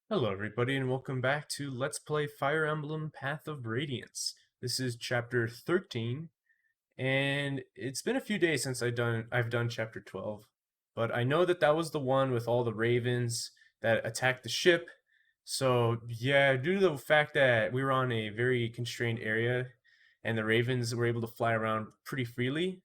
Hello everybody and welcome back to Let's Play Fire Emblem Path of Radiance. This is chapter 13 and it's been a few days since I've done chapter 12, but I know that that was the one with all the ravens that attacked the ship. So yeah, due to the fact that we were on a very constrained area and the ravens were able to fly around pretty freely,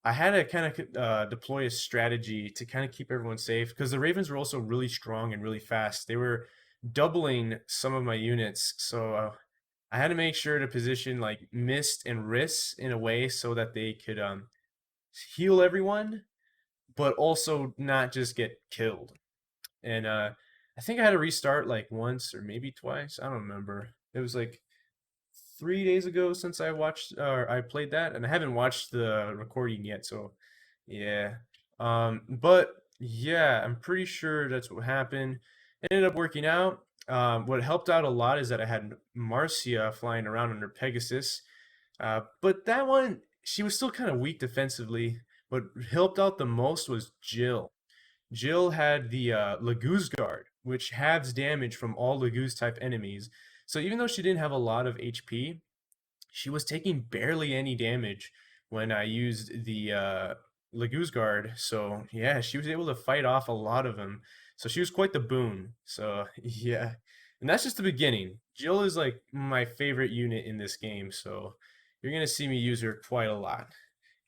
I had to kind of deploy a strategy to kind of keep everyone safe because the Ravens were also really strong and really fast. They were doubling some of my units, so I had to make sure to position like Mist and Riss in a way so that they could heal everyone, but also not just get killed. And I think I had to restart like once or maybe twice. I don't remember. It was like 3 days ago since I watched or I played that, and I haven't watched the recording yet. So, yeah. But yeah, I'm pretty sure that's what happened. It ended up working out. What helped out a lot is that I had Marcia flying around under Pegasus, but that one she was still kind of weak defensively. What helped out the most was Jill. Jill had the Laguz Guard, which halves damage from all Laguz type enemies. So even though she didn't have a lot of HP, she was taking barely any damage when I used the Laguz Guard. So yeah, she was able to fight off a lot of them. So she was quite the boon. So yeah, and that's just the beginning. Jill is like my favorite unit in this game, so you're gonna see me use her quite a lot.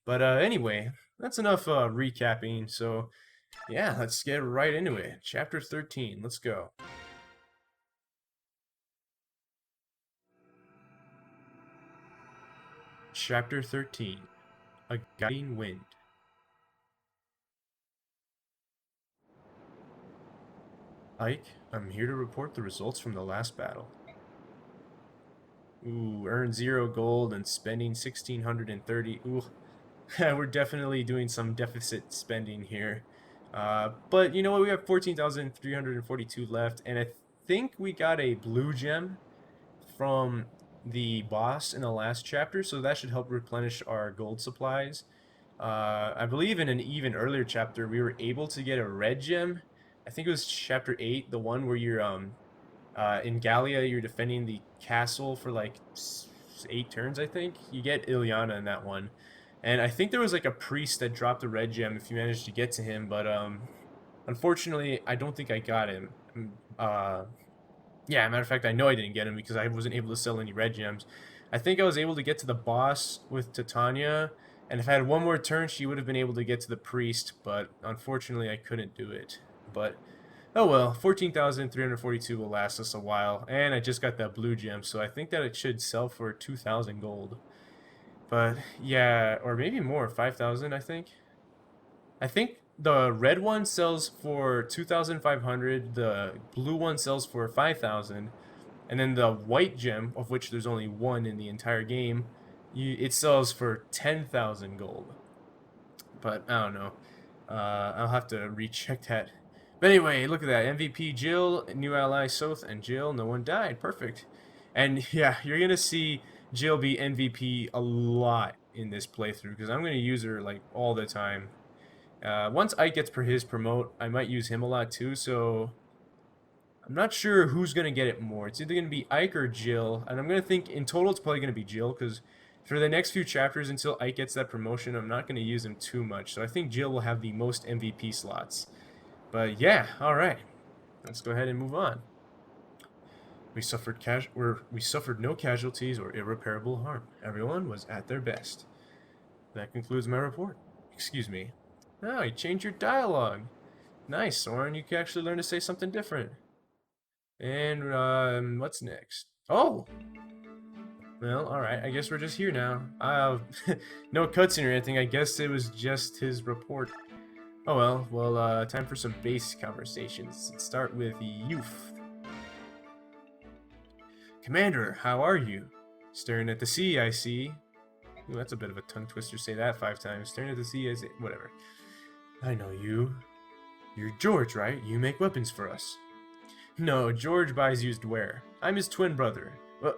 But anyway, that's enough recapping. So yeah, let's get right into it. Chapter 13. Let's go. Chapter 13. A Guiding Wind. Ike, I'm here to report the results from the last battle. Ooh, earn 0 gold and spending 1,630. Ooh, we're definitely doing some deficit spending here. But you know what? We have 14,342 left, and I think we got a blue gem from the boss in the last chapter, so that should help replenish our gold supplies. I believe in an even earlier chapter, we were able to get a red gem. I think it was chapter 8, the one where you're in Gallia, you're defending the castle for like 8 turns, I think. You get Ilyana in that one. And I think there was like a priest that dropped a red gem if you managed to get to him, but unfortunately, I don't think I got him. Uh, yeah, matter of fact, I know I didn't get him because I wasn't able to sell any red gems. I think I was able to get to the boss with Titania, and if I had one more turn, she would have been able to get to the priest, but unfortunately, I couldn't do it. But oh well, 14,342 will last us a while, and I just got that blue gem, so I think that it should sell for 2,000 gold. But yeah, or maybe more, 5,000, I think. I think the red one sells for 2,500, the blue one sells for 5,000, and then the white gem, of which there's only one in the entire game, it sells for 10,000 gold. But I don't know. I'll have to recheck that. But anyway, look at that. MVP Jill, new ally Sothe, and Jill. No one died. Perfect. And yeah, you're going to see Jill be MVP a lot in this playthrough because I'm going to use her like all the time. Once Ike gets his promote, I might use him a lot too. So I'm not sure who's going to get it more. It's either going to be Ike or Jill. And I'm going to think in total it's probably going to be Jill because for the next few chapters until Ike gets that promotion, I'm not going to use him too much. So I think Jill will have the most MVP slots. But yeah, all right. Let's go ahead and move on. We suffered no casualties or irreparable harm. Everyone was at their best. That concludes my report. Excuse me. Oh, you changed your dialogue. Nice, Soren. You can actually learn to say something different. And what's next? Oh, well, all right. I guess we're just here now. No cutscene or anything. I guess it was just his report. Oh well. Well, time for some base conversations. Let's start with Youth. Commander, how are you? Staring at the sea, I see. Ooh, that's a bit of a tongue twister. Say that 5 times. Staring at the sea, I see. Whatever. I know you. You're George, right? You make weapons for us. No, George buys used wear. I'm his twin brother.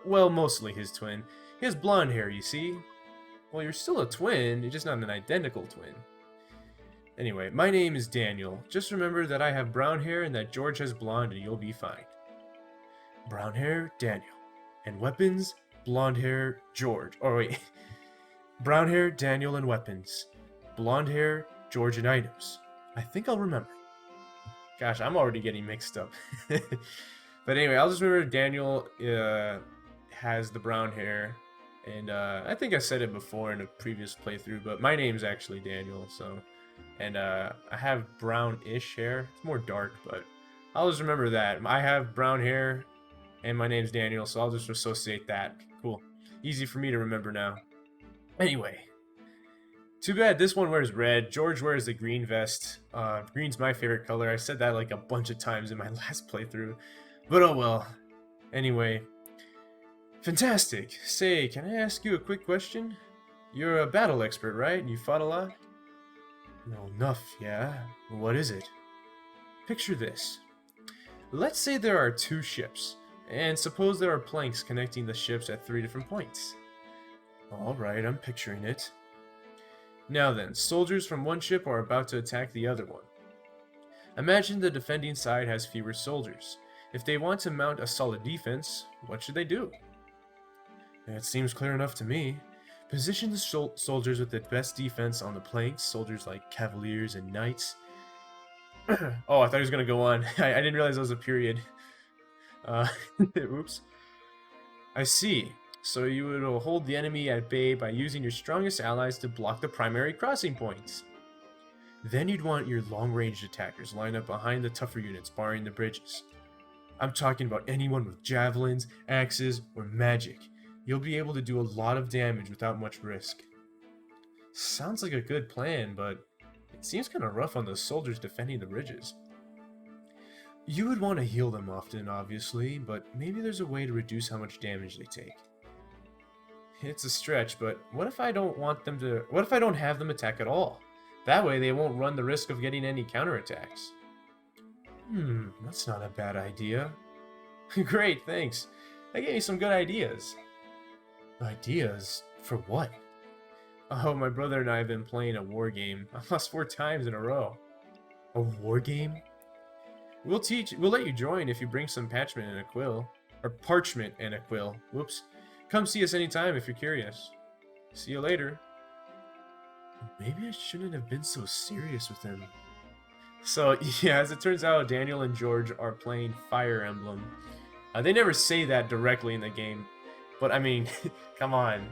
Well, mostly his twin. He has blonde hair, you see. Well, you're still a twin, you're just not an identical twin. Anyway, my name is Daniel. Just remember that I have brown hair and that George has blonde and you'll be fine. Brown hair, Daniel. And weapons, blonde hair, George. Oh, wait. Brown hair, Daniel, and weapons. Blonde hair, George, and items. I think I'll remember. Gosh, I'm already getting mixed up. But anyway, I'll just remember Daniel has the brown hair. And I think I said it before in a previous playthrough, but my name's actually Daniel, so... And I have brown-ish hair. It's more dark, but I'll just remember that. I have brown hair, and my name's Daniel, so I'll just associate that. Cool. Easy for me to remember now. Anyway. Too bad this one wears red. George wears the green vest. Green's my favorite color. I said that like a bunch of times in my last playthrough. But oh well. Anyway. Fantastic. Say, can I ask you a quick question? You're a battle expert, right? You fought a lot? No, enough, yeah. What is it? Picture this. Let's say there are 2 ships, and suppose there are planks connecting the ships at 3 different points. Alright, I'm picturing it. Now then, soldiers from one ship are about to attack the other one. Imagine the defending side has fewer soldiers. If they want to mount a solid defense, what should they do? It seems clear enough to me. Position the soldiers with the best defense on the planks, soldiers like cavaliers and knights. Oh, I thought he was going to go on. I didn't realize that was a period. Oops. I see. So you would hold the enemy at bay by using your strongest allies to block the primary crossing points. Then you'd want your long-range attackers lined up behind the tougher units, barring the bridges. I'm talking about anyone with javelins, axes, or magic. You'll be able to do a lot of damage without much risk. Sounds like a good plan, but it seems kind of rough on the soldiers defending the bridges. You would want to heal them often, obviously, but maybe there's a way to reduce how much damage they take. It's a stretch, but what if I don't have them attack at all? That way they won't run the risk of getting any counterattacks. That's not a bad idea. Great, thanks. That gave me some good ideas. Ideas? For what? Oh, my brother and I have been playing a war game. I lost 4 times in a row. A war game? We'll let you join if you bring some parchment and a quill. Or parchment and a quill. Whoops. Come see us anytime if you're curious. See you later. Maybe I shouldn't have been so serious with him. So, yeah, as it turns out, Daniel and George are playing Fire Emblem. They never say that directly in the game. But, I mean, come on.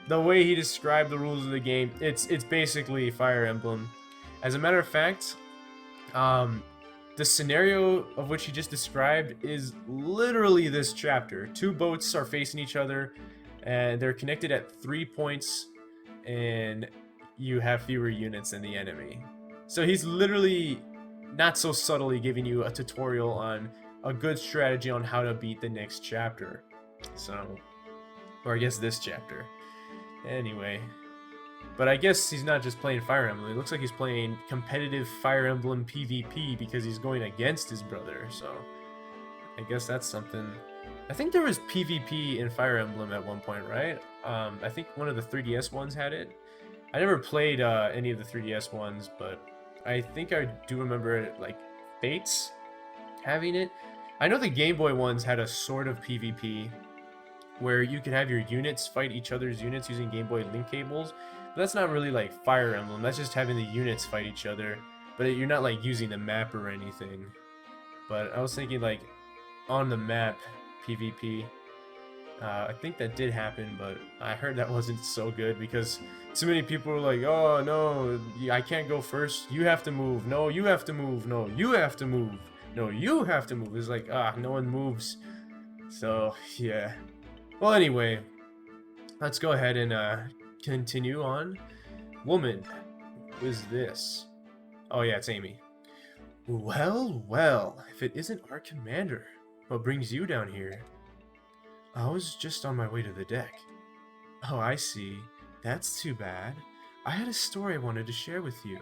The way he described the rules of the game, it's basically Fire Emblem. As a matter of fact, the scenario of which he just described is literally this chapter. 2 boats are facing each other, and they're connected at 3 points, and you have fewer units than the enemy. So he's literally not so subtly giving you a tutorial on a good strategy on how to beat the next chapter. So, or I guess this chapter. Anyway. But I guess he's not just playing Fire Emblem. It looks like he's playing competitive Fire Emblem PvP because he's going against his brother. So, I guess that's something. I think there was PvP in Fire Emblem at one point, right? I think one of the 3DS ones had it. I never played any of the 3DS ones, but I think I do remember like Fates having it. I know the Game Boy ones had a sort of PvP where you could have your units fight each other's units using Game Boy link cables. But that's not really like Fire Emblem. That's just having the units fight each other. But you're not like using the map or anything. But I was thinking like on the map PvP. I think that did happen, but I heard that wasn't so good because too many people were like, oh no, I can't go first. You have to move. No, you have to move. No, you have to move. No, you have to move. It's like, no one moves. So, yeah. Well, anyway, let's go ahead and continue on. Woman, who is this? Oh yeah, it's Amy. Well, well, if it isn't our commander, what brings you down here? I was just on my way to the deck. Oh, I see. That's too bad. I had a story I wanted to share with you.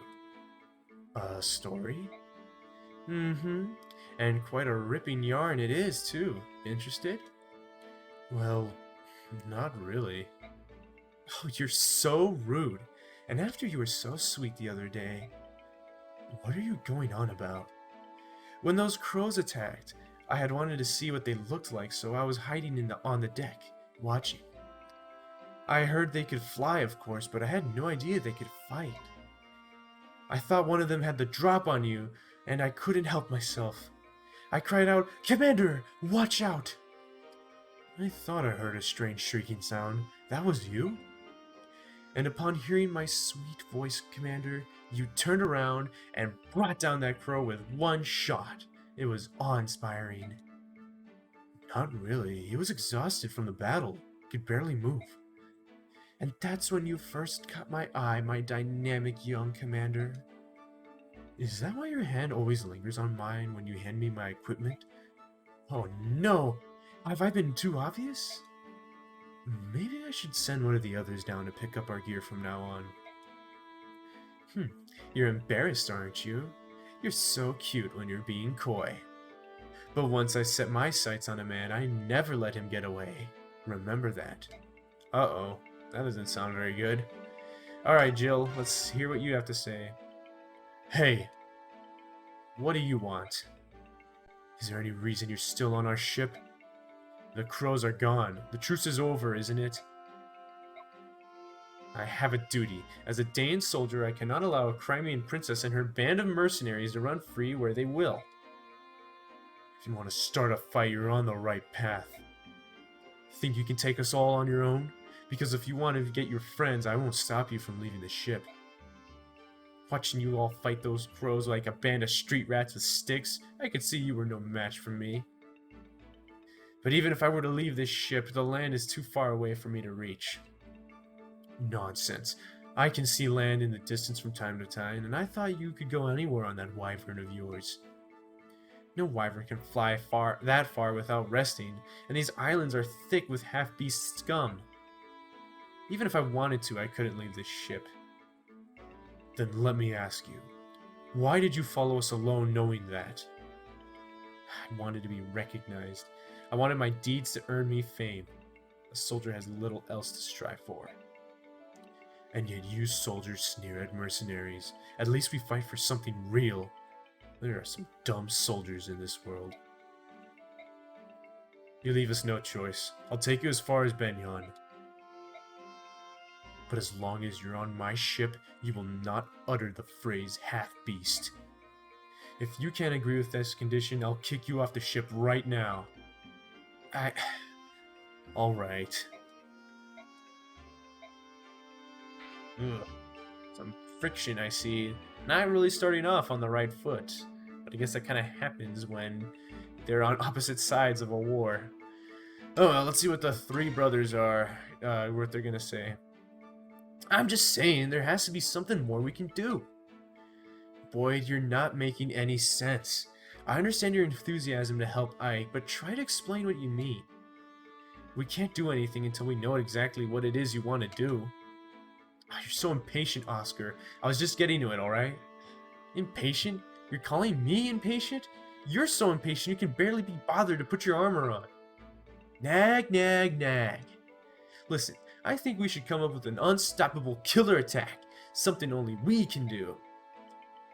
A story? Mm-hmm. And quite a ripping yarn it is, too. Interested? Well, not really. Oh, you're so rude. And after you were so sweet the other day. What are you going on about? When those crows attacked, I had wanted to see what they looked like, so I was hiding on the deck, watching. I heard they could fly, of course, but I had no idea they could fight. I thought one of them had the drop on you, and I couldn't help myself. I cried out, "Commander, watch out!" I thought I heard a strange shrieking sound. That was you? And upon hearing my sweet voice, Commander, you turned around and brought down that crow with one shot. It was awe-inspiring. Not really. He was exhausted from the battle. Could barely move. And that's when you first caught my eye, my dynamic young commander. Is that why your hand always lingers on mine when you hand me my equipment? Oh no! Have I been too obvious? Maybe I should send one of the others down to pick up our gear from now on. You're embarrassed, aren't you? You're so cute when you're being coy. But once I set my sights on a man, I never let him get away. Remember that. Uh-oh. That doesn't sound very good. Alright, Jill, let's hear what you have to say. Hey! What do you want? Is there any reason you're still on our ship? The crows are gone. The truce is over, isn't it? I have a duty. As a Dane soldier, I cannot allow a Crimean princess and her band of mercenaries to run free where they will. If you want to start a fight, you're on the right path. Think you can take us all on your own? Because if you want to get your friends, I won't stop you from leaving the ship. Watching you all fight those crows like a band of street rats with sticks, I could see you were no match for me. But even if I were to leave this ship, the land is too far away for me to reach. Nonsense. I can see land in the distance from time to time, and I thought you could go anywhere on that wyvern of yours. No wyvern can fly that far without resting, and these islands are thick with half-beast scum. Even if I wanted to, I couldn't leave this ship. Then let me ask you, why did you follow us alone knowing that? I wanted to be recognized. I wanted my deeds to earn me fame. A soldier has little else to strive for. And yet you soldiers sneer at mercenaries. At least we fight for something real. There are some dumb soldiers in this world. You leave us no choice. I'll take you as far as Benyon. But as long as you're on my ship, you will not utter the phrase half-beast. If you can't agree with this condition, I'll kick you off the ship right now. Alright. Ugh. Some friction, I see. Not really starting off on the right foot. But I guess that kind of happens when they're on opposite sides of a war. Oh well, let's see what the three brothers are, what they're gonna say. I'm just saying, there has to be something more we can do. Boyd, you're not making any sense. I understand your enthusiasm to help Ike, but try to explain what you mean. We can't do anything until we know exactly what it is you want to do. Oh, you're so impatient, Oscar. I was just getting to it, alright? Impatient? You're calling me impatient? You're so impatient you can barely be bothered to put your armor on. Nag, nag, nag. Listen, I think we should come up with an unstoppable killer attack. Something only we can do.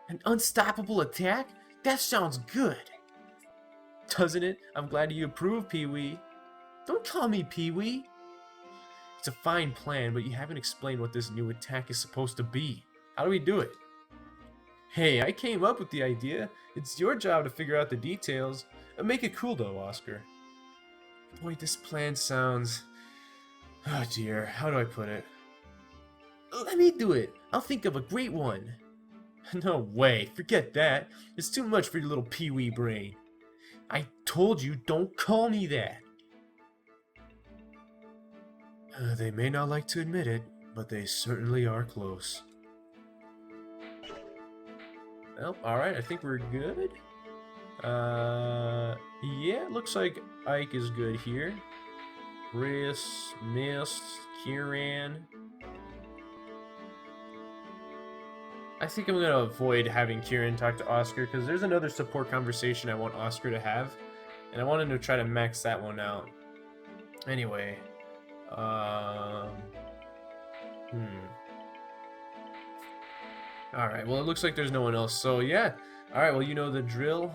An unstoppable attack? That sounds good. Doesn't it? I'm glad you approve, Pee-wee. Don't call me Pee-wee. It's a fine plan, but you haven't explained what this new attack is supposed to be. How do we do it? Hey, I came up with the idea. It's your job to figure out the details. Make it cool though, Oscar. Boy, this plan sounds... Oh dear, how do I put it? Let me do it. I'll think of a great one. No way, forget that. It's too much for your little pee-wee brain. I told you, don't call me that. They may not like to admit it, but they certainly are close. Well, alright, I think we're good. Yeah, it looks like Ike is good here. Chris, Mist, Kieran. I think I'm going to avoid having Kieran talk to Oscar because there's another support conversation I want Oscar to have. And I wanted to try to max that one out. Anyway. Alright, well it looks like there's no one else. So yeah. Alright, well you know the drill.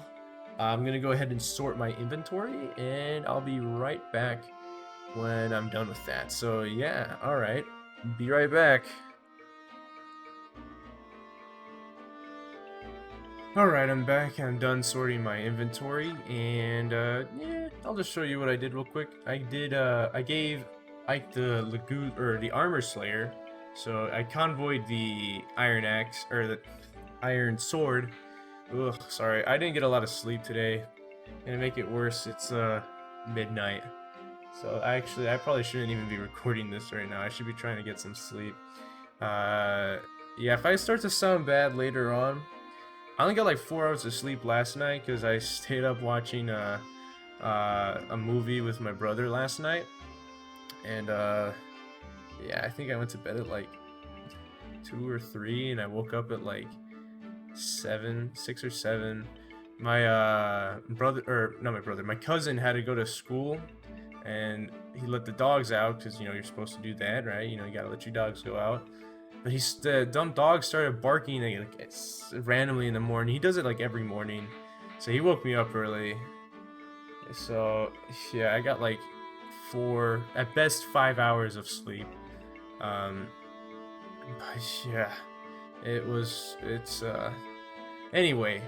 I'm gonna go ahead and sort my inventory, and I'll be right back when I'm done with that. So yeah, alright, be right back. Alright, I'm back. I'm done sorting my inventory, and yeah, I'll just show you what I did real quick. I gave Ike the the Armor Slayer, so I convoyed the Iron Axe, or the Iron Sword. Ugh, sorry, I didn't get a lot of sleep today, and to make it worse, it's midnight. So I probably shouldn't even be recording this right now. I should be trying to get some sleep. Yeah, if I start to sound bad later on, I only got like 4 hours of sleep last night because I stayed up watching a movie with my brother last night, and yeah, I think I went to bed at like 2 or 3, and I woke up at like 6 or 7. My my cousin had to go to school, and he let the dogs out because you're supposed to do that, right? You gotta let your dogs go out. But the dumb dog started barking like randomly in the morning. He does it like every morning, so he woke me up early. So yeah, I got like 4, at best 5 hours of sleep. But yeah, it's anyway.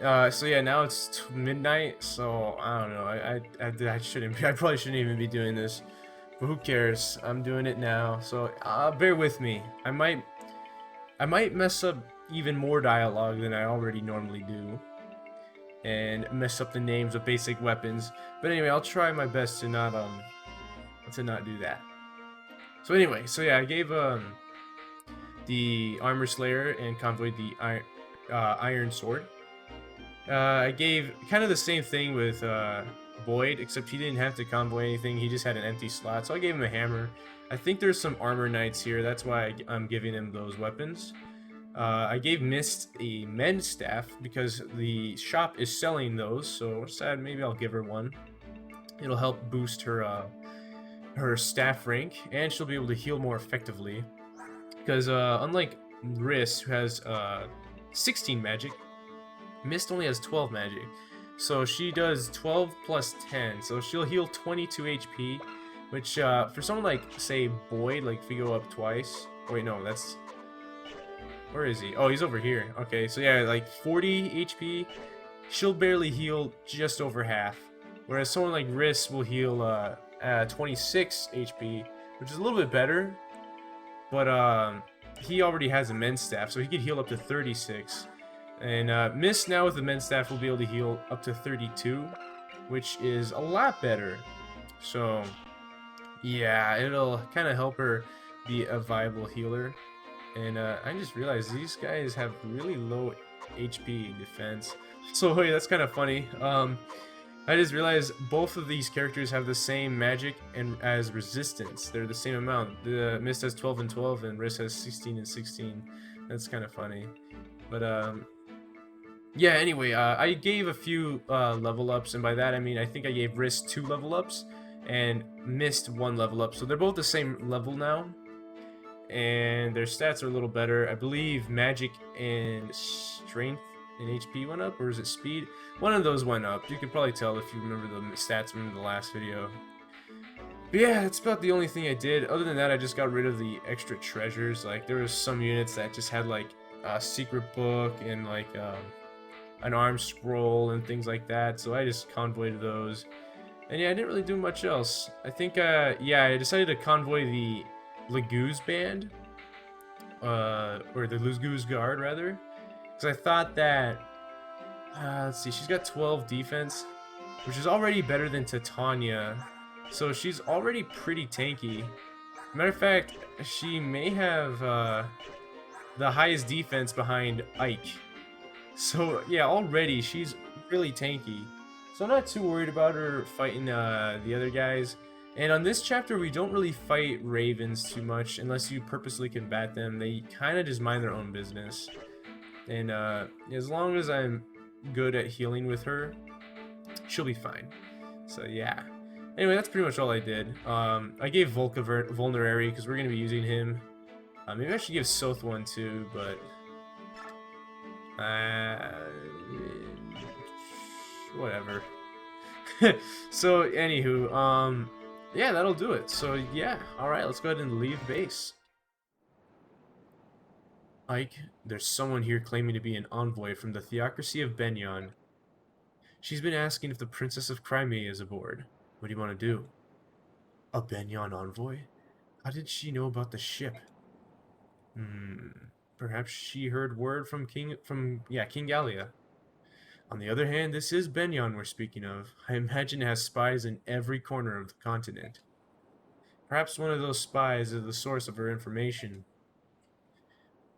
So yeah, now it's midnight. So I don't know. I shouldn't. I probably shouldn't even be doing this. But who cares? I'm doing it now, so bear with me. I might mess up even more dialogue than I already normally do, and mess up the names of basic weapons. But anyway, I'll try my best to not do that. So anyway, so yeah, I gave the Armor Slayer and convoyed the Iron Sword. I gave kind of the same thing with Boyd, except he didn't have to convoy anything. He just had an empty slot, so I gave him a hammer. I think there's some armor knights here. That's why I'm giving him those weapons. I gave Mist a mend staff because the shop is selling those, so sad. Maybe I'll give her one. It'll help boost her her staff rank, and she'll be able to heal more effectively. Because unlike Riss, who has 16 magic, Mist only has 12 magic. So she does 12 plus 10, so she'll heal 22 HP, which for someone like, say, Boyd, like if we go up twice, wait, no, that's, where is he? Oh, he's over here. Okay, so yeah, like 40 HP, she'll barely heal just over half, whereas someone like Riss will heal 26 HP, which is a little bit better, but he already has a mend staff, so he could heal up to 36. And Mist now with the mend staff will be able to heal up to 32, which is a lot better. So yeah, it'll kind of help her be a viable healer. And I just realized these guys have really low HP defense. So hey, that's kind of funny. I just realized both of these characters have the same magic and as resistance. They're the same amount. The Mist has 12 and 12, and Riss has 16 and 16. That's kind of funny. But yeah, anyway, I gave a few level ups, and by that I mean I think I gave Riss 2 level ups and Mist 1 level up. So they're both the same level now, and their stats are a little better. I believe magic and strength and HP went up, or is it speed? One of those went up. You could probably tell if you remember the stats from the last video. But yeah, that's about the only thing I did. Other than that, I just got rid of the extra treasures. Like, there was some units that just had like a secret book and like an arm scroll and things like that, so I just convoyed those. And yeah, I didn't really do much else. I think yeah, I decided to convoy the Legoo's band, or the Legoo's guard rather, because I thought that let's see, she's got 12 defense, which is already better than Titania, so she's already pretty tanky. Matter of fact, she may have the highest defense behind Ike. So yeah, already she's really tanky. So I'm not too worried about her fighting the other guys. And on this chapter, we don't really fight ravens too much unless you purposely combat them. They kind of just mind their own business. And as long as I'm good at healing with her, she'll be fine. So yeah. Anyway, that's pretty much all I did. I gave Volke Vulnerary because we're going to be using him. Maybe I should give Sothe one too, but Whatever. So, anywho, yeah, that'll do it. So, yeah, alright, let's go ahead and leave base. Ike, there's someone here claiming to be an envoy from the Theocracy of Benyon. She's been asking if the Princess of Crimea is aboard. What do you want to do? A Benyon envoy? How did she know about the ship? Perhaps she heard word from King Gallia. On the other hand, this is Benyon we're speaking of. I imagine it has spies in every corner of the continent. Perhaps one of those spies is the source of her information.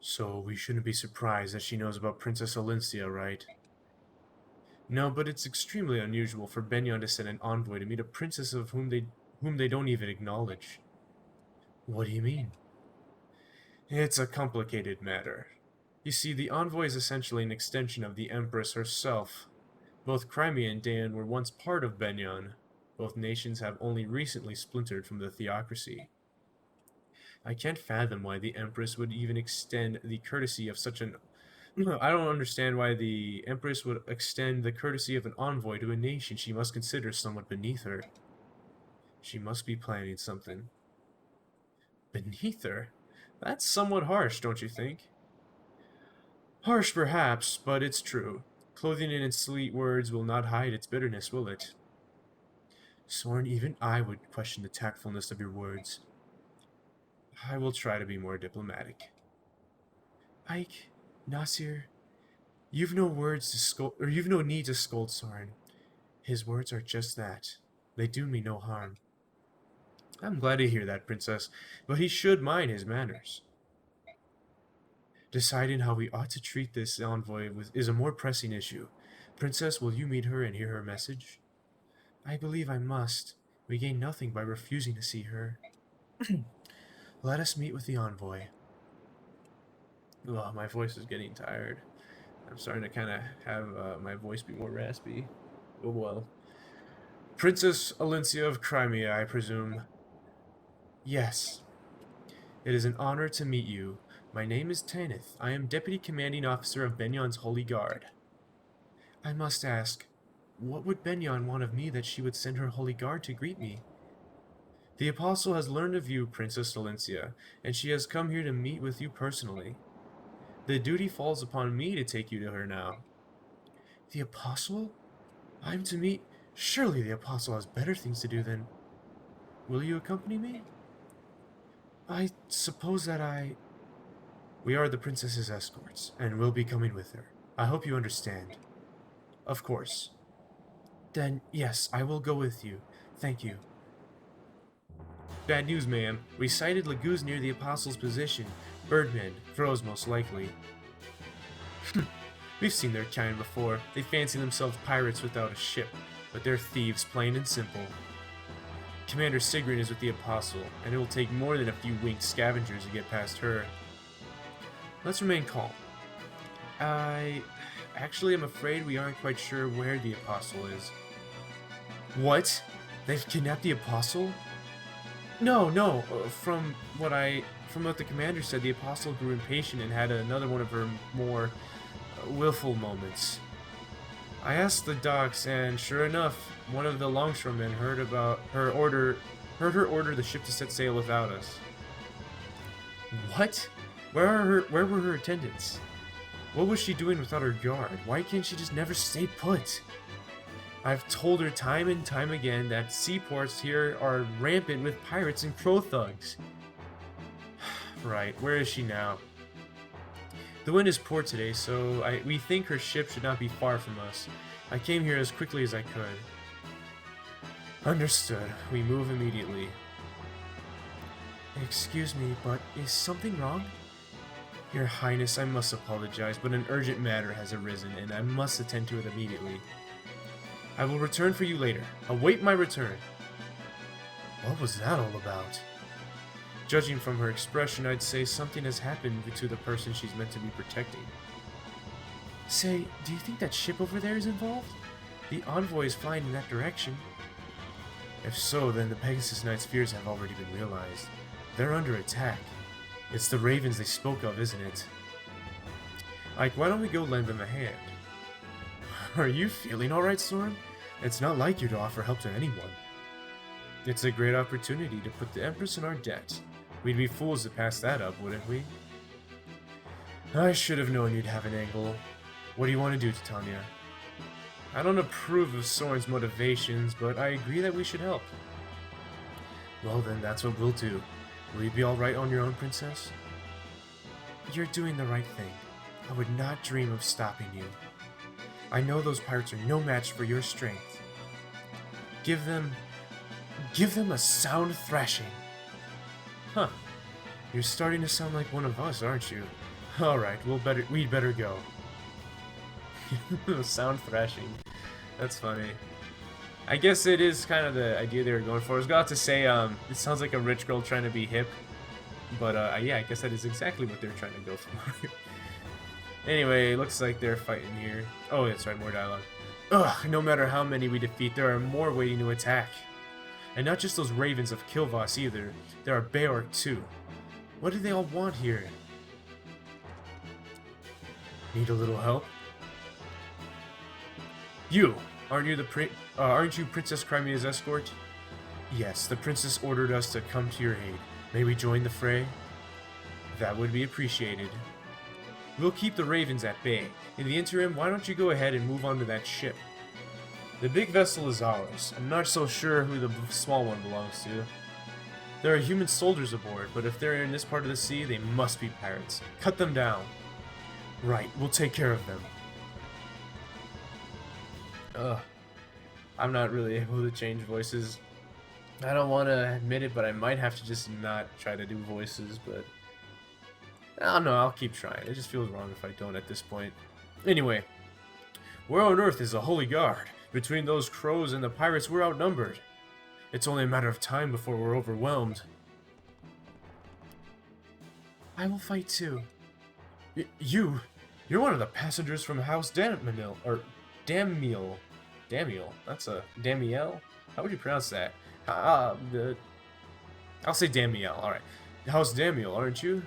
So we shouldn't be surprised that she knows about Princess Alicia, right? No, but it's extremely unusual for Benyon to send an envoy to meet a princess of whom they don't even acknowledge. What do you mean? It's a complicated matter. You see, the envoy is essentially an extension of the Empress herself. Both Crimea and Dan were once part of Benyon. Both nations have only recently splintered from the Theocracy. I can't fathom why the Empress would even extend the courtesy of such an... I don't understand why the Empress would extend the courtesy of an envoy to a nation she must consider somewhat beneath her. She must be planning something. Beneath her? That's somewhat harsh, don't you think? Harsh, perhaps, but it's true. Clothing it in sweet words will not hide its bitterness, will it? Soren, even I would question the tactfulness of your words. I will try to be more diplomatic. Ike, Nasir, you've no need to scold Soren. His words are just that. They do me no harm. I'm glad to hear that, Princess, but he should mind his manners. Deciding how we ought to treat this envoy is a more pressing issue. Princess, will you meet her and hear her message? I believe I must. We gain nothing by refusing to see her. Let us meet with the envoy. Oh, my voice is getting tired. I'm starting to kind of have my voice be more raspy. Oh well. Princess Alicia of Crimea, I presume. Yes. It is an honor to meet you. My name is Tanith. I am Deputy Commanding Officer of Benyon's Holy Guard. I must ask, what would Benyon want of me that she would send her Holy Guard to greet me? The Apostle has learned of you, Princess Alicia, and she has come here to meet with you personally. The duty falls upon me to take you to her now. The Apostle? I'm to meet... Surely the Apostle has better things to do than... Will you accompany me? I suppose that We are the princess's escorts, and will be coming with her. I hope you understand. Of course. Then, yes, I will go with you. Thank you. Bad news, ma'am. We sighted Laguz near the Apostle's position. Birdmen, crows most likely. We've seen their kind before. They fancy themselves pirates without a ship, but they're thieves, plain and simple. Commander Sigrun is with the Apostle, and it will take more than a few winged scavengers to get past her. Let's remain calm. Actually, I'm afraid we aren't quite sure where the Apostle is. What? They've kidnapped the Apostle? No. From what the commander said, the Apostle grew impatient and had another one of her more willful moments. I asked the docks, and sure enough, one of the longshoremen heard her order the ship to set sail without us. What? Where were her attendants? What was she doing without her guard? Why can't she just never stay put? I've told her time and time again that seaports here are rampant with pirates and crow thugs. Right, where is she now? The wind is poor today, so we think her ship should not be far from us. I came here as quickly as I could. Understood. We move immediately. Excuse me, but is something wrong? Your Highness, I must apologize, but an urgent matter has arisen, and I must attend to it immediately. I will return for you later. Await my return. What was that all about? Judging from her expression, I'd say something has happened to the person she's meant to be protecting. Say, do you think that ship over there is involved? The envoy is flying in that direction. If so, then the Pegasus Knight's fears have already been realized. They're under attack. It's the ravens they spoke of, isn't it? Ike, why don't we go lend them a hand? Are you feeling alright, Storm? It's not like you to offer help to anyone. It's a great opportunity to put the Empress in our debt. We'd be fools to pass that up, wouldn't we? I should have known you'd have an angle. What do you want to do, Titania? I don't approve of Soren's motivations, but I agree that we should help. Well then, that's what we'll do. Will you be alright on your own, Princess? You're doing the right thing. I would not dream of stopping you. I know those pirates are no match for your strength. Give them a sound thrashing. Huh. You're starting to sound like one of us, aren't you? Alright, we'd better go. Sound thrashing. That's funny. I guess it is kind of the idea they were going for. I was about to say, it sounds like a rich girl trying to be hip. But, yeah, I guess that is exactly what they're trying to go for. Anyway, looks like they're fighting here. Oh, that's right, more dialogue. Ugh, no matter how many we defeat, there are more waiting to attack. And not just those ravens of Kilvas either. There are Beork too. What do they all want here? Need a little help? You! Aren't you Princess Crimea's escort? Yes, the princess ordered us to come to your aid. May we join the fray? That would be appreciated. We'll keep the ravens at bay. In the interim, why don't you go ahead and move on to that ship? The big vessel is ours. I'm not so sure who the small one belongs to. There are human soldiers aboard, but if they're in this part of the sea, they must be pirates. Cut them down. Right, we'll take care of them. I'm not really able to change voices. I don't want to admit it, but I might have to just not try to do voices, but I don't know, I'll keep trying. It just feels wrong if I don't at this point. Anyway, where on earth is the Holy Guard? Between those crows and the pirates, we're outnumbered. It's only a matter of time before we're overwhelmed. I will fight too. You're one of the passengers from House Damiel, or Damiel. Damiel? That's a Damiel? How would you pronounce that? I'll say Damiel, alright. House Damiel, aren't you?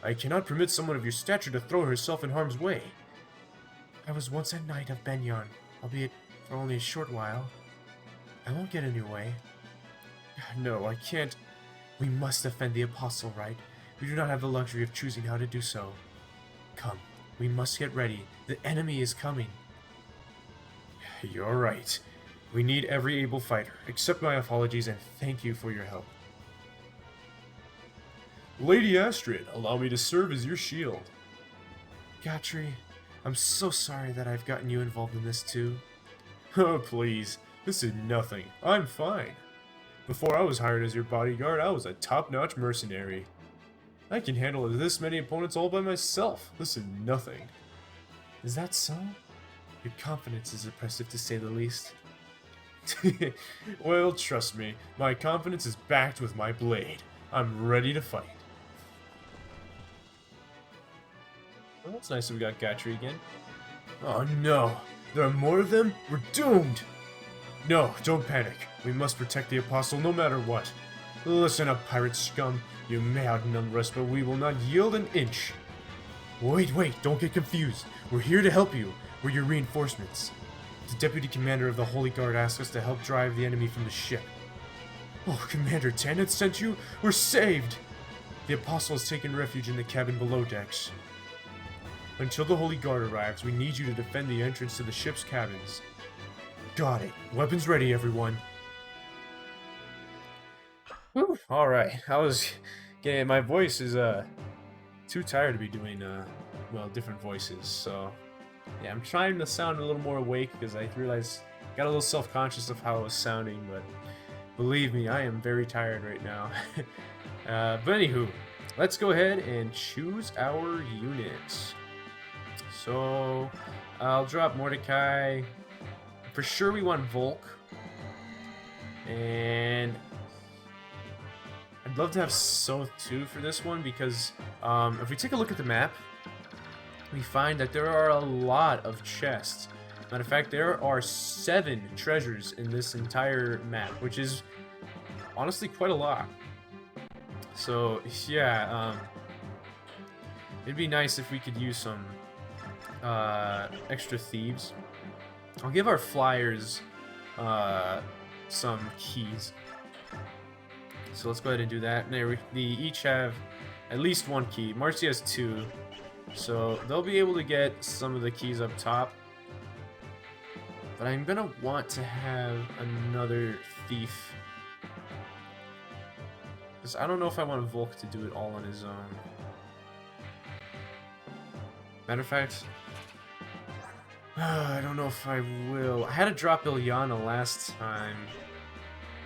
I cannot permit someone of your stature to throw herself in harm's way. I was once a knight of Benyon, albeit for only a short while. I won't get in your way. No, I can't. We must defend the Apostle, right? We do not have the luxury of choosing how to do so. Come, we must get ready. The enemy is coming. You're right. We need every able fighter. Accept my apologies and thank you for your help. Lady Astrid, allow me to serve as your shield. Gatrie, I'm so sorry that I've gotten you involved in this too. Oh, please. This is nothing. I'm fine. Before I was hired as your bodyguard, I was a top-notch mercenary. I can handle this many opponents all by myself. This is nothing. Is that so? Your confidence is impressive to say the least. Well, trust me, my confidence is backed with my blade. I'm ready to fight. Well, that's nice that we got Gatrie again. Oh no! There are more of them? We're doomed! No, don't panic. We must protect the Apostle no matter what. Listen up, pirate scum. You may outnumber us, but we will not yield an inch. Wait, don't get confused. We're here to help you. We're your reinforcements. The Deputy Commander of the Holy Guard asked us to help drive the enemy from the ship. Oh, Commander Tanith sent you? We're saved! The Apostle has taken refuge in the cabin below decks. Until the Holy Guard arrives, we need you to defend the entrance to the ship's cabins. Got it. Weapons ready, everyone. Whew, alright. I was getting... My voice is, too tired to be doing, well, different voices, so... Yeah, I'm trying to sound a little more awake because I realized... Got a little self-conscious of how I was sounding, but... Believe me, I am very tired right now. But anywho, let's go ahead and choose our units. So, I'll drop Mordecai. For sure we want Volke. And I'd love to have Sothe too for this one because if we take a look at the map, we find that there are a lot of chests. Matter of fact, there are 7 treasures in this entire map, which is honestly quite a lot. So yeah, it'd be nice if we could use some extra thieves. I'll give our flyers some keys. So let's go ahead and do that. They each have at least one key. Marcy has 2. So they'll be able to get some of the keys up top. But I'm gonna want to have another thief. Because I don't know if I want Volke to do it all on his own. Matter of fact, I don't know if I will. I had to drop Ilyana last time.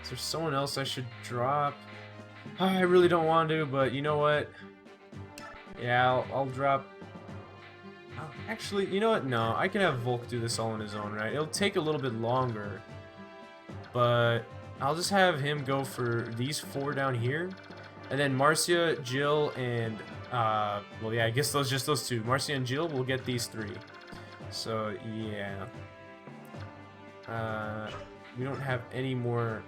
Is there someone else I should drop? I really don't want to, but you know what? Yeah, I'll drop... Actually, you know what? No, I can have Volke do this all on his own, right? It'll take a little bit longer, but I'll just have him go for these 4 down here, and then Marcia, Jill, and well, yeah, I guess just those 2. Marcia and Jill will get these 3. So yeah, we don't have any more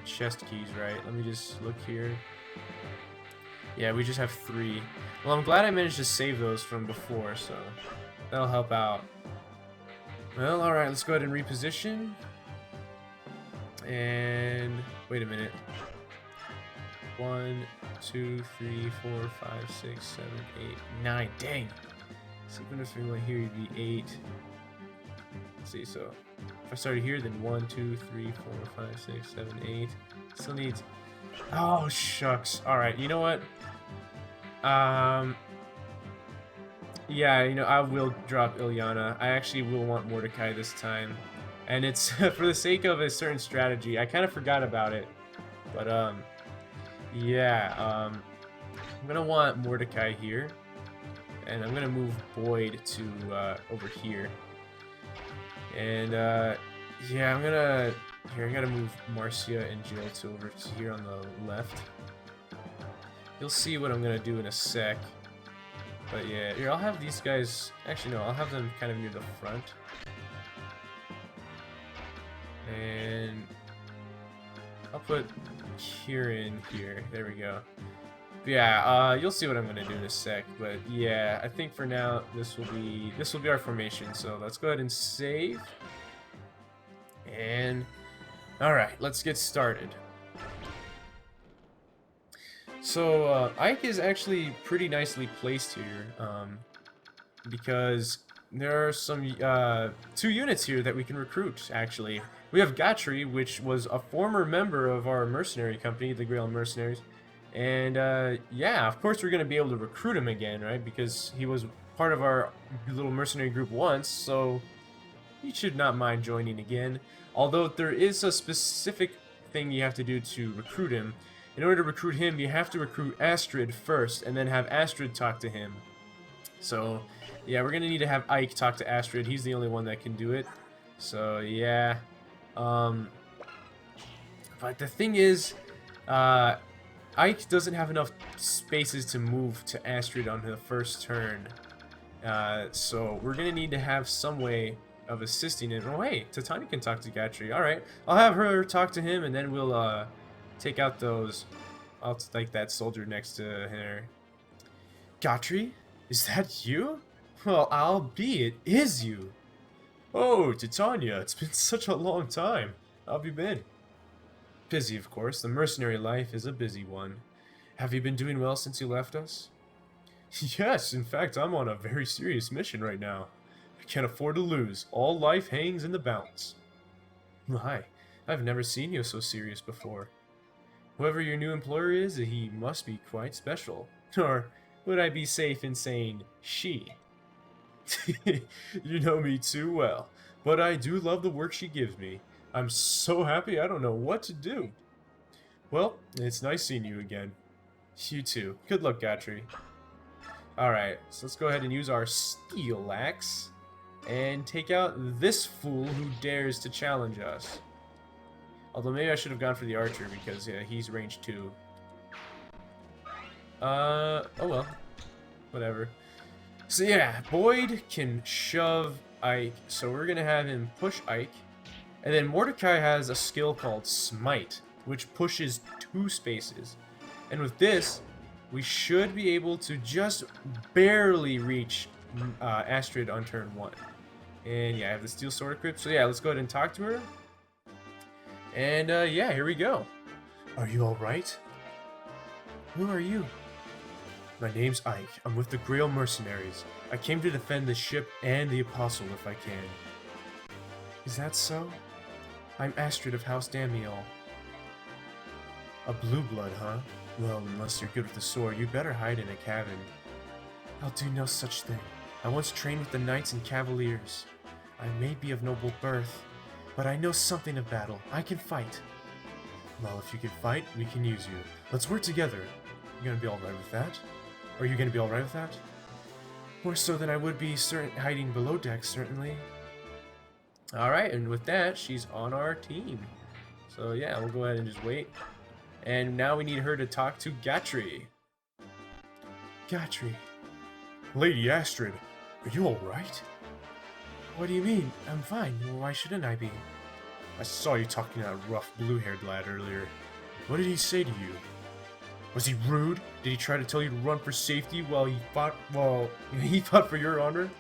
chest keys, right? Let me just look here. Yeah, we just have 3. Well, I'm glad I managed to save those from before, so that'll help out. Well, alright, let's go ahead and reposition. And wait a minute. 1, 2, 3, 4, 5, 6, 7, 8, 9. Dang. So even if we went here, you'd be 8. Let's see, so if I started here, then 1, 2, 3, 4, 5, 6, 7, 8. Still needs... Oh, shucks. Alright, you know what? Yeah, you know, I will drop Ilyana. I actually will want Mordecai this time. And it's for the sake of a certain strategy. I kind of forgot about it. But, yeah, I'm gonna want Mordecai here. And I'm gonna move Boyd to, over here. And, yeah, I'm gonna... Here, I gotta move Marcia and Jill to over to here on the left. You'll see what I'm gonna do in a sec. But yeah, here, I'll have these guys... Actually, no, I'll have them kind of near the front. And... I'll put Kieran here. There we go. But yeah, you'll see what I'm gonna do in a sec. But yeah, I think for now, this will be our formation. So let's go ahead and save. And... Alright, let's get started. So, Ike is actually pretty nicely placed here, because there are some, 2 units here that we can recruit, actually. We have Gatrie, which was a former member of our mercenary company, the Grail Mercenaries, and, yeah, of course we're going to be able to recruit him again, right, because he was part of our little mercenary group once, so he should not mind joining again. Although there is a specific thing you have to do to recruit him. In order to recruit him, you have to recruit Astrid first, and then have Astrid talk to him. So, yeah, we're going to need to have Ike talk to Astrid. He's the only one that can do it. So, yeah. But the thing is, Ike doesn't have enough spaces to move to Astrid on the first turn. So, we're going to need to have some way of assisting him. Oh, hey, Titania can talk to Gatrie. Alright, I'll have her talk to him, and then we'll, take out those... I'll take that soldier next to her. Gatrie? Is that you? Well, I'll be. It is you. Oh, Titania, it's been such a long time. How have you been? Busy, of course. The mercenary life is a busy one. Have you been doing well since you left us? Yes, in fact, I'm on a very serious mission right now. I can't afford to lose. All life hangs in the balance. My, I've never seen you so serious before. Whoever your new employer is, he must be quite special. Or would I be safe in saying she? You know me too well, but I do love the work she gives me. I'm so happy I don't know what to do. Well, it's nice seeing you again. You too. Good luck, Gatrie. Alright, so let's go ahead and use our steel axe and take out this fool who dares to challenge us. Although maybe I should have gone for the archer because yeah, he's range 2. Oh well. Whatever. So yeah, Boyd can shove Ike, so we're gonna have him push Ike. And then Mordecai has a skill called smite, which pushes 2 spaces. And with this, we should be able to just barely reach Astrid on turn 1. And yeah, I have the steel sword equipped. So yeah, let's go ahead and talk to her. And yeah, here we go. Are you alright? Who are you? My name's Ike. I'm with the Grail Mercenaries. I came to defend the ship and the Apostle if I can. Is that so? I'm Astrid of House Damiel. A blue blood, huh? Well, unless you're good with the sword, you better hide in a cabin. I'll do no such thing. I once trained with the Knights and Cavaliers. I may be of noble birth, but I know something of battle. I can fight. Well, if you can fight, we can use you. Let's work together. You gonna be alright with that? Are you gonna be alright with that? More so than I would be hiding below deck, certainly. Alright, and with that, she's on our team. So yeah, we'll go ahead and just wait. And now we need her to talk to Gatrie. Gatrie. Lady Astrid, are you alright? What do you mean? I'm fine. Why shouldn't I be? I saw you talking to that rough blue-haired lad earlier. What did he say to you? Was he rude? Did he try to tell you to run for safety while he fought, for your honor?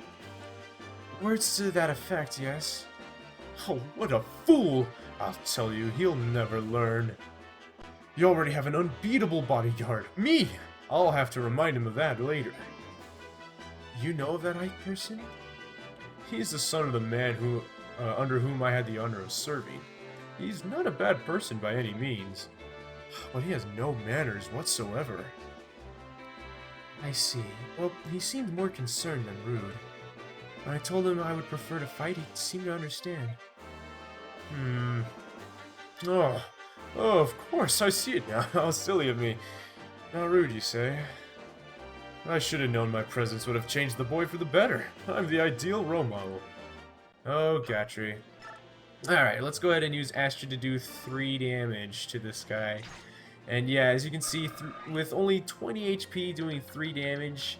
Words to that effect, yes. Oh, what a fool! I'll tell you, he'll never learn. You already have an unbeatable bodyguard. Me! I'll have to remind him of that later. You know of that Ike person? He's the son of the man who, under whom I had the honor of serving. He's not a bad person by any means, but he has no manners whatsoever. I see. Well, he seemed more concerned than rude. When I told him I would prefer to fight, he seemed to understand. Oh, of course, I see it now. How silly of me. Not rude, you say? I should have known my presence would have changed the boy for the better. I'm the ideal role model. Oh, Gatrie. Alright, let's go ahead and use Astrid to do 3 damage to this guy. And yeah, as you can see, with only 20 HP doing 3 damage,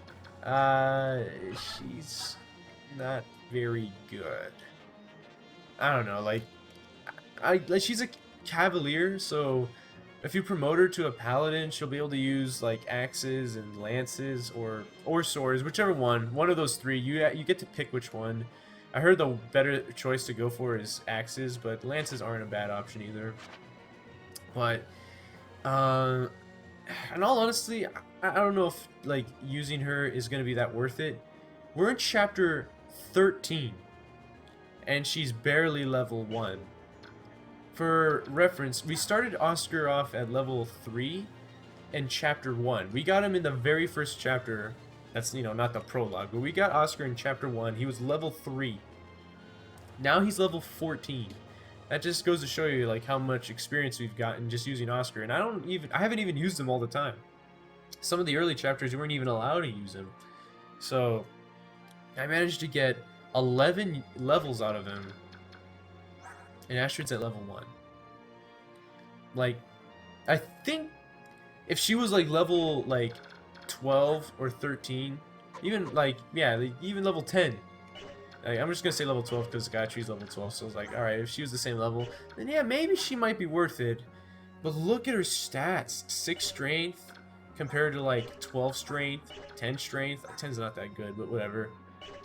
she's not very good. I don't know, like she's a Cavalier, so if you promote her to a Paladin, she'll be able to use like axes and lances or swords, whichever one. One of those 3. You get to pick which one. I heard the better choice to go for is axes, but lances aren't a bad option either. But in all honesty, I don't know if like using her is gonna be that worth it. We're in chapter 13, and she's barely level 1. For reference, we started Oscar off at level 3 in chapter 1. We got him in the very first chapter. That's, you know, not the prologue, but we got Oscar in chapter 1. He was level 3. Now he's level 14. That just goes to show you like how much experience we've gotten just using Oscar. And I haven't even used him all the time. Some of the early chapters you weren't even allowed to use him. So I managed to get 11 levels out of him. And Astrid's at level 1. Like, I think if she was like level like 12 or 13, even like, yeah, like, even level 10. Like, I'm just gonna say level 12 because Gatrie's level 12, so I was like, alright, if she was the same level, then yeah, maybe she might be worth it. But look at her stats. 6 strength compared to like 12 strength, 10 strength. 10's not that good, but whatever.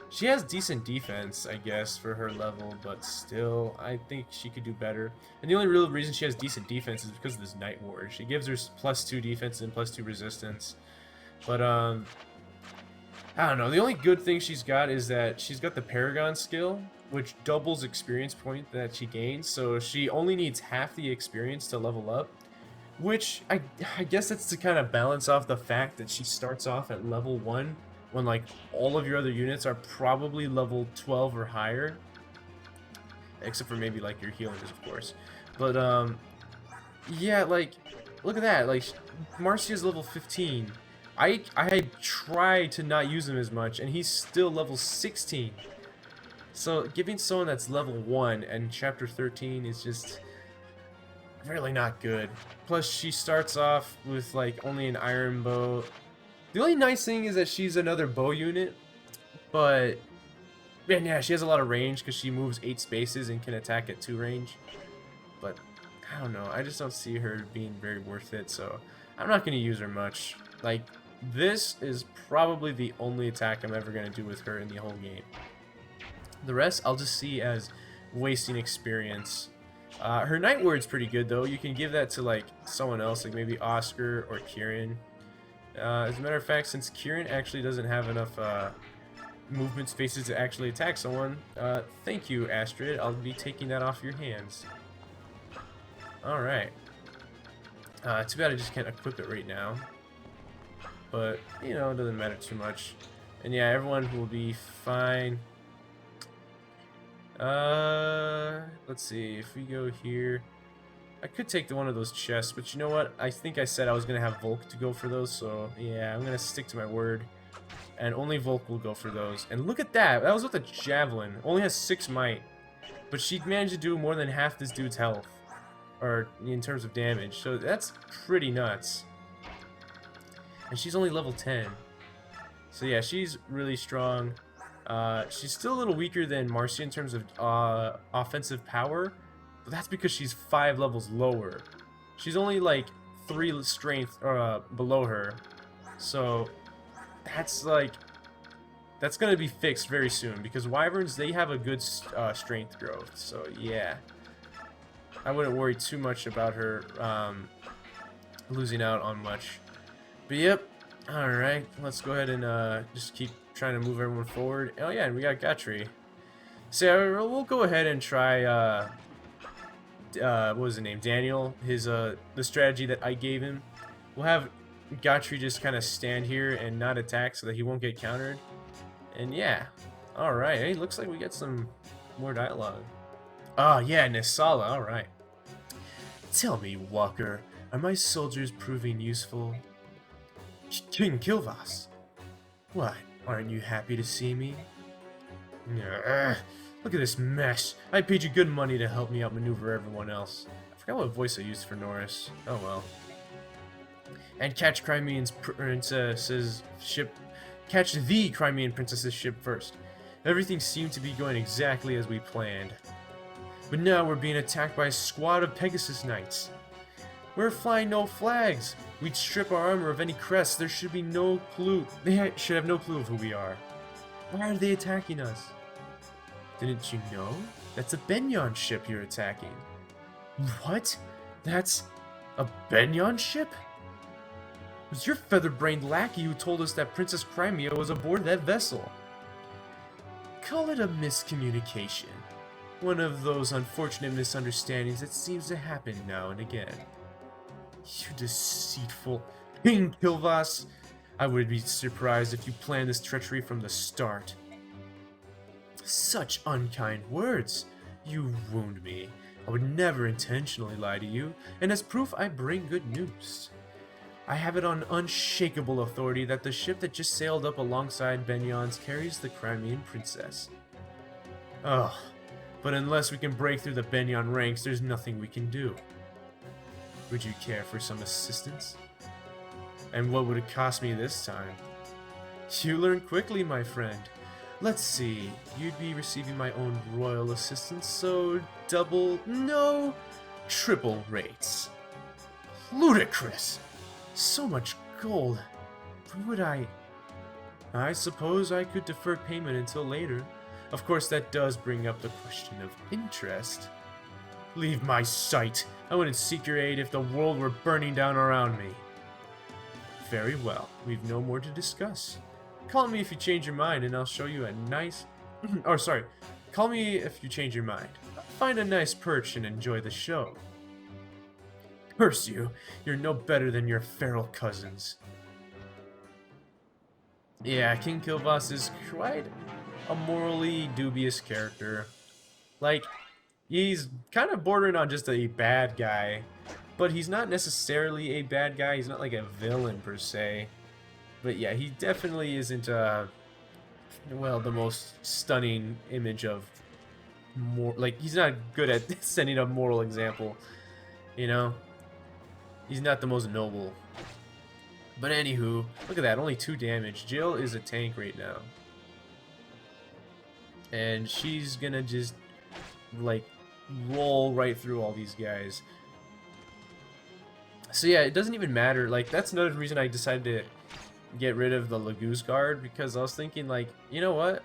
She has decent defense, I guess, for her level, but still, I think she could do better. And the only real reason she has decent defense is because of this Night Ward. She gives her +2 defense and +2 resistance. But, I don't know. The only good thing she's got is that she's got the Paragon skill, which doubles experience point that she gains. So she only needs half the experience to level up, which I guess that's to kind of balance off the fact that she starts off at level 1 when like all of your other units are probably level 12 or higher, except for maybe like your healers, of course. But yeah, like look at that. Like Marcia's level 15. I had tried to not use him as much, and he's still level 16. So giving someone that's level 1 and chapter 13 is just really not good. Plus she starts off with like only an iron bow. The only nice thing is that she's another bow unit, but man, yeah, she has a lot of range because she moves 8 spaces and can attack at 2 range. But I don't know, I just don't see her being very worth it, so I'm not going to use her much. Like, this is probably the only attack I'm ever going to do with her in the whole game. The rest I'll just see as wasting experience. Her Night Word's pretty good though. You can give that to like someone else, like maybe Oscar or Kieran. As a matter of fact, since Kieran actually doesn't have enough movement spaces to actually attack someone, thank you, Astrid. I'll be taking that off your hands. Alright. Too bad I just can't equip it right now. But, you know, it doesn't matter too much. And yeah, everyone will be fine. Let's see. If we go here, I could take one of those chests, but you know what? I think I said I was going to have Volke to go for those, so yeah, I'm going to stick to my word. And only Volke will go for those. And look at that! That was with a javelin. Only has 6 might. But she managed to do more than half this dude's health. Or in terms of damage. So that's pretty nuts. And she's only level 10. So yeah, she's really strong. She's still a little weaker than Marcia in terms of offensive power. But that's because she's 5 levels lower. She's only like 3 strength below her. So that's like, that's gonna be fixed very soon because wyverns, they have a good strength growth. So yeah, I wouldn't worry too much about her losing out on much. But yep, all right, let's go ahead and just keep trying to move everyone forward. Oh yeah, and we got Gatrie. So we'll go ahead and try what was his name, Daniel, his the strategy that I gave him. We'll have Gatrie just kind of stand here and not attack so that he won't get countered. And yeah, alright, hey, looks like we get some more dialogue. Ah, yeah, Nisala, alright. Tell me, Walker, are my soldiers proving useful? King Kilvas! What, aren't you happy to see me? Look at this mess. I paid you good money to help me outmaneuver everyone else. I forgot what voice I used for Norris. Oh well. And catch Crimean Princess's ship. Catch the Crimean Princess's ship first. Everything seemed to be going exactly as we planned. But now we're being attacked by a squad of Pegasus Knights. We're flying no flags. We'd strip our armor of any crest. There should be no clue. They should have no clue of who we are. Why are they attacking us? Didn't you know? That's a Benyon ship you're attacking. What? That's a Benyon ship? It was your feather-brained lackey who told us that Princess Crimea was aboard that vessel. Call it a miscommunication. One of those unfortunate misunderstandings that seems to happen now and again. You deceitful King Kilvas! I would be surprised if you planned this treachery from the start. Such unkind words! You wound me. I would never intentionally lie to you, and as proof I bring good news. I have it on unshakable authority that the ship that just sailed up alongside Benyon's carries the Crimean Princess. Ugh, but unless we can break through the Benyon ranks, there's nothing we can do. Would you care for some assistance? And what would it cost me this time? You learn quickly, my friend. Let's see, you'd be receiving my own royal assistance, so double, no, triple rates. Ludicrous! So much gold. Would I suppose I could defer payment until later. Of course, that does bring up the question of interest. Leave my sight. I wouldn't seek your aid if the world were burning down around me. Very well. We've no more to discuss. Call me if you change your mind and I'll show you a nice... Call me if you change your mind. Find a nice perch and enjoy the show. Curse you! You're no better than your feral cousins. Yeah, King Kilvas is quite a morally dubious character. Like, he's kind of bordering on just a bad guy, but he's not necessarily a bad guy. He's not like a villain per se. But yeah, he definitely isn't, well, the most stunning image of like, he's not good at setting a moral example, you know? He's not the most noble. But anywho, look at that, only 2 damage. Jill is a tank right now. And she's gonna just, like, roll right through all these guys. So yeah, it doesn't even matter. Like, that's another reason I decided to get rid of the Laguz guard, because I was thinking, like, you know what?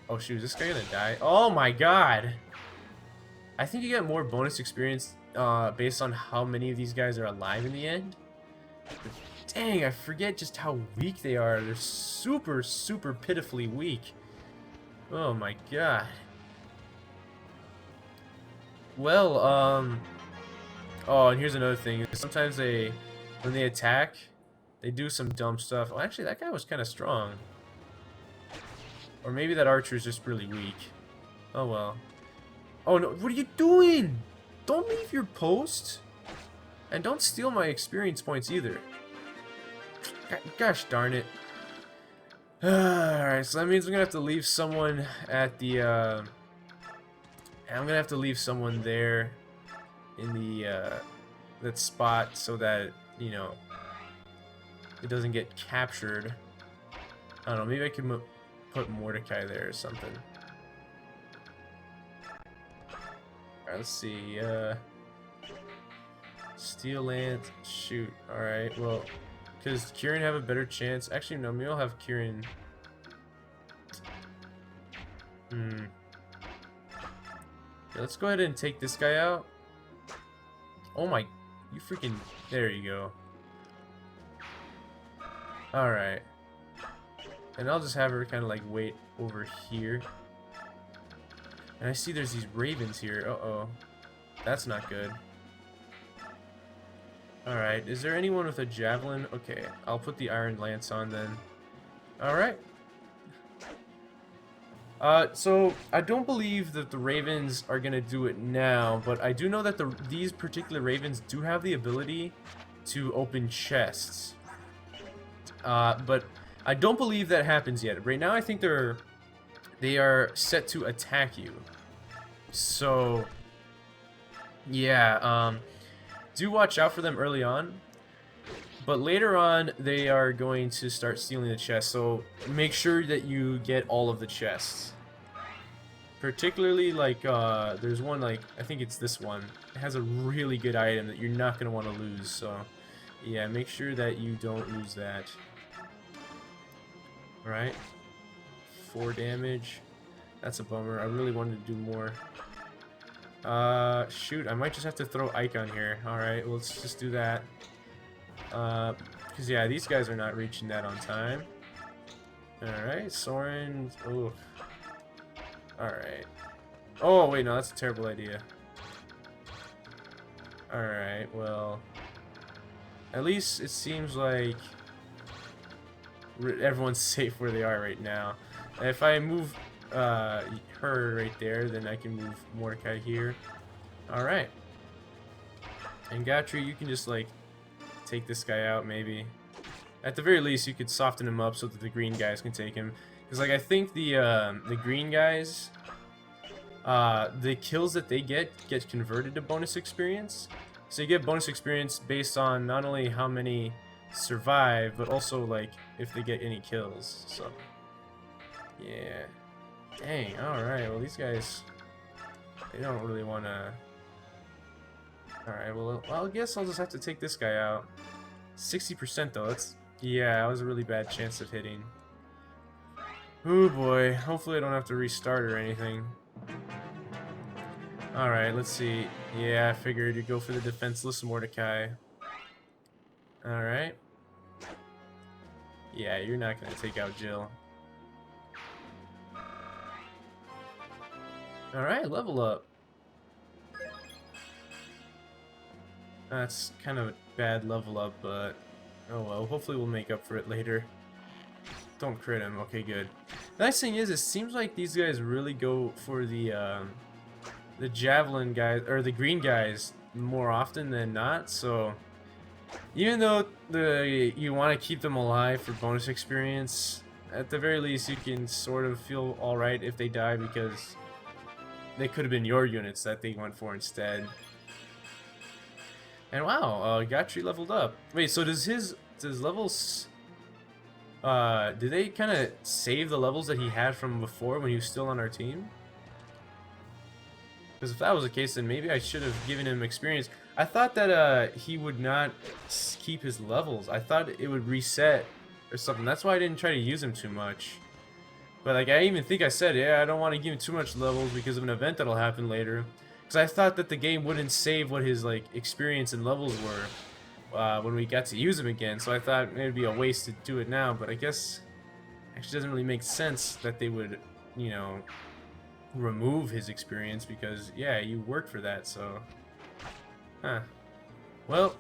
Oh shoot, is this guy gonna die? Oh my god! I think you get more bonus experience based on how many of these guys are alive in the end. But dang, I forget just how weak they are. They're super, super pitifully weak. Oh my god. Well, oh, and here's another thing. Sometimes when they attack, they do some dumb stuff. Oh, actually, that guy was kind of strong. Or maybe that archer is just really weak. Oh well. Oh no, what are you doing? Don't leave your post. And don't steal my experience points either. Gosh darn it. Alright, so that means I'm gonna have to leave someone at the I'm gonna have to leave someone there in the that spot so that, you know, it doesn't get captured. I don't know, maybe I can put Mordecai there or something. Alright, let's see. Steel Lance. Shoot. Alright, well, does Kieran have a better chance? Actually, no, maybe I'll have Kieran. Yeah, let's go ahead and take this guy out. Oh my. You freaking. There you go. Alright. And I'll just have her kind of like wait over here. And I see there's these ravens here. Uh-oh. That's not good. Alright, is there anyone with a javelin? Okay, I'll put the iron lance on then. Alright. So I don't believe that the ravens are gonna do it now, but I do know that these particular ravens do have the ability to open chests. But I don't believe that happens yet. Right now I think they are set to attack you. So yeah, do watch out for them early on. But later on, they are going to start stealing the chests, so make sure that you get all of the chests. Particularly, like, there's one, like, I think it's this one. It has a really good item that you're not going to want to lose, so yeah, make sure that you don't lose that. Alright. 4 damage. That's a bummer. I really wanted to do more. Shoot, I might just have to throw Ike on here. Alright, well, let's just do that. Because, yeah, these guys are not reaching that on time. Alright, Soren. Ooh. Alright. Oh, wait, no, that's a terrible idea. Alright, well. At least it seems like everyone's safe where they are right now. If I move her right there, then I can move Mordecai here. Alright. And Gatrie, you can just, like, take this guy out, maybe. At the very least, you could soften him up so that the green guys can take him. Because, like, I think the green guys, the kills that they get converted to bonus experience. So you get bonus experience based on not only how many survive, but also, like, if they get any kills. So, yeah. Dang, alright, well, these guys, they don't really want to... Alright, well, I guess I'll just have to take this guy out. 60% though, that's... Yeah, that was a really bad chance of hitting. Oh boy, hopefully I don't have to restart or anything. Alright, let's see. Yeah, I figured you'd go for the defenseless Mordecai. Alright. Yeah, you're not going to take out Jill. Alright, level up. That's kind of a bad level up, but oh well, hopefully we'll make up for it later. Don't crit him, okay, good. The nice thing is, it seems like these guys really go for the javelin guys, or the green guys, more often than not, so even though you want to keep them alive for bonus experience, at the very least you can sort of feel alright if they die, because they could have been your units that they went for instead. And wow, Gatrie leveled up. Wait, so does levels... did they kind of save the levels that he had from before when he was still on our team? Because if that was the case, then maybe I should have given him experience. I thought that he would not keep his levels. I thought it would reset or something. That's why I didn't try to use him too much. But like I even think I said, yeah, I don't want to give him too much levels because of an event that'll happen later. Because I thought that the game wouldn't save what his like experience and levels were when we got to use him again. So I thought it'd be a waste to do it now. But I guess it actually doesn't really make sense that they would, you know, remove his experience because yeah, you worked for that. So, huh. Well,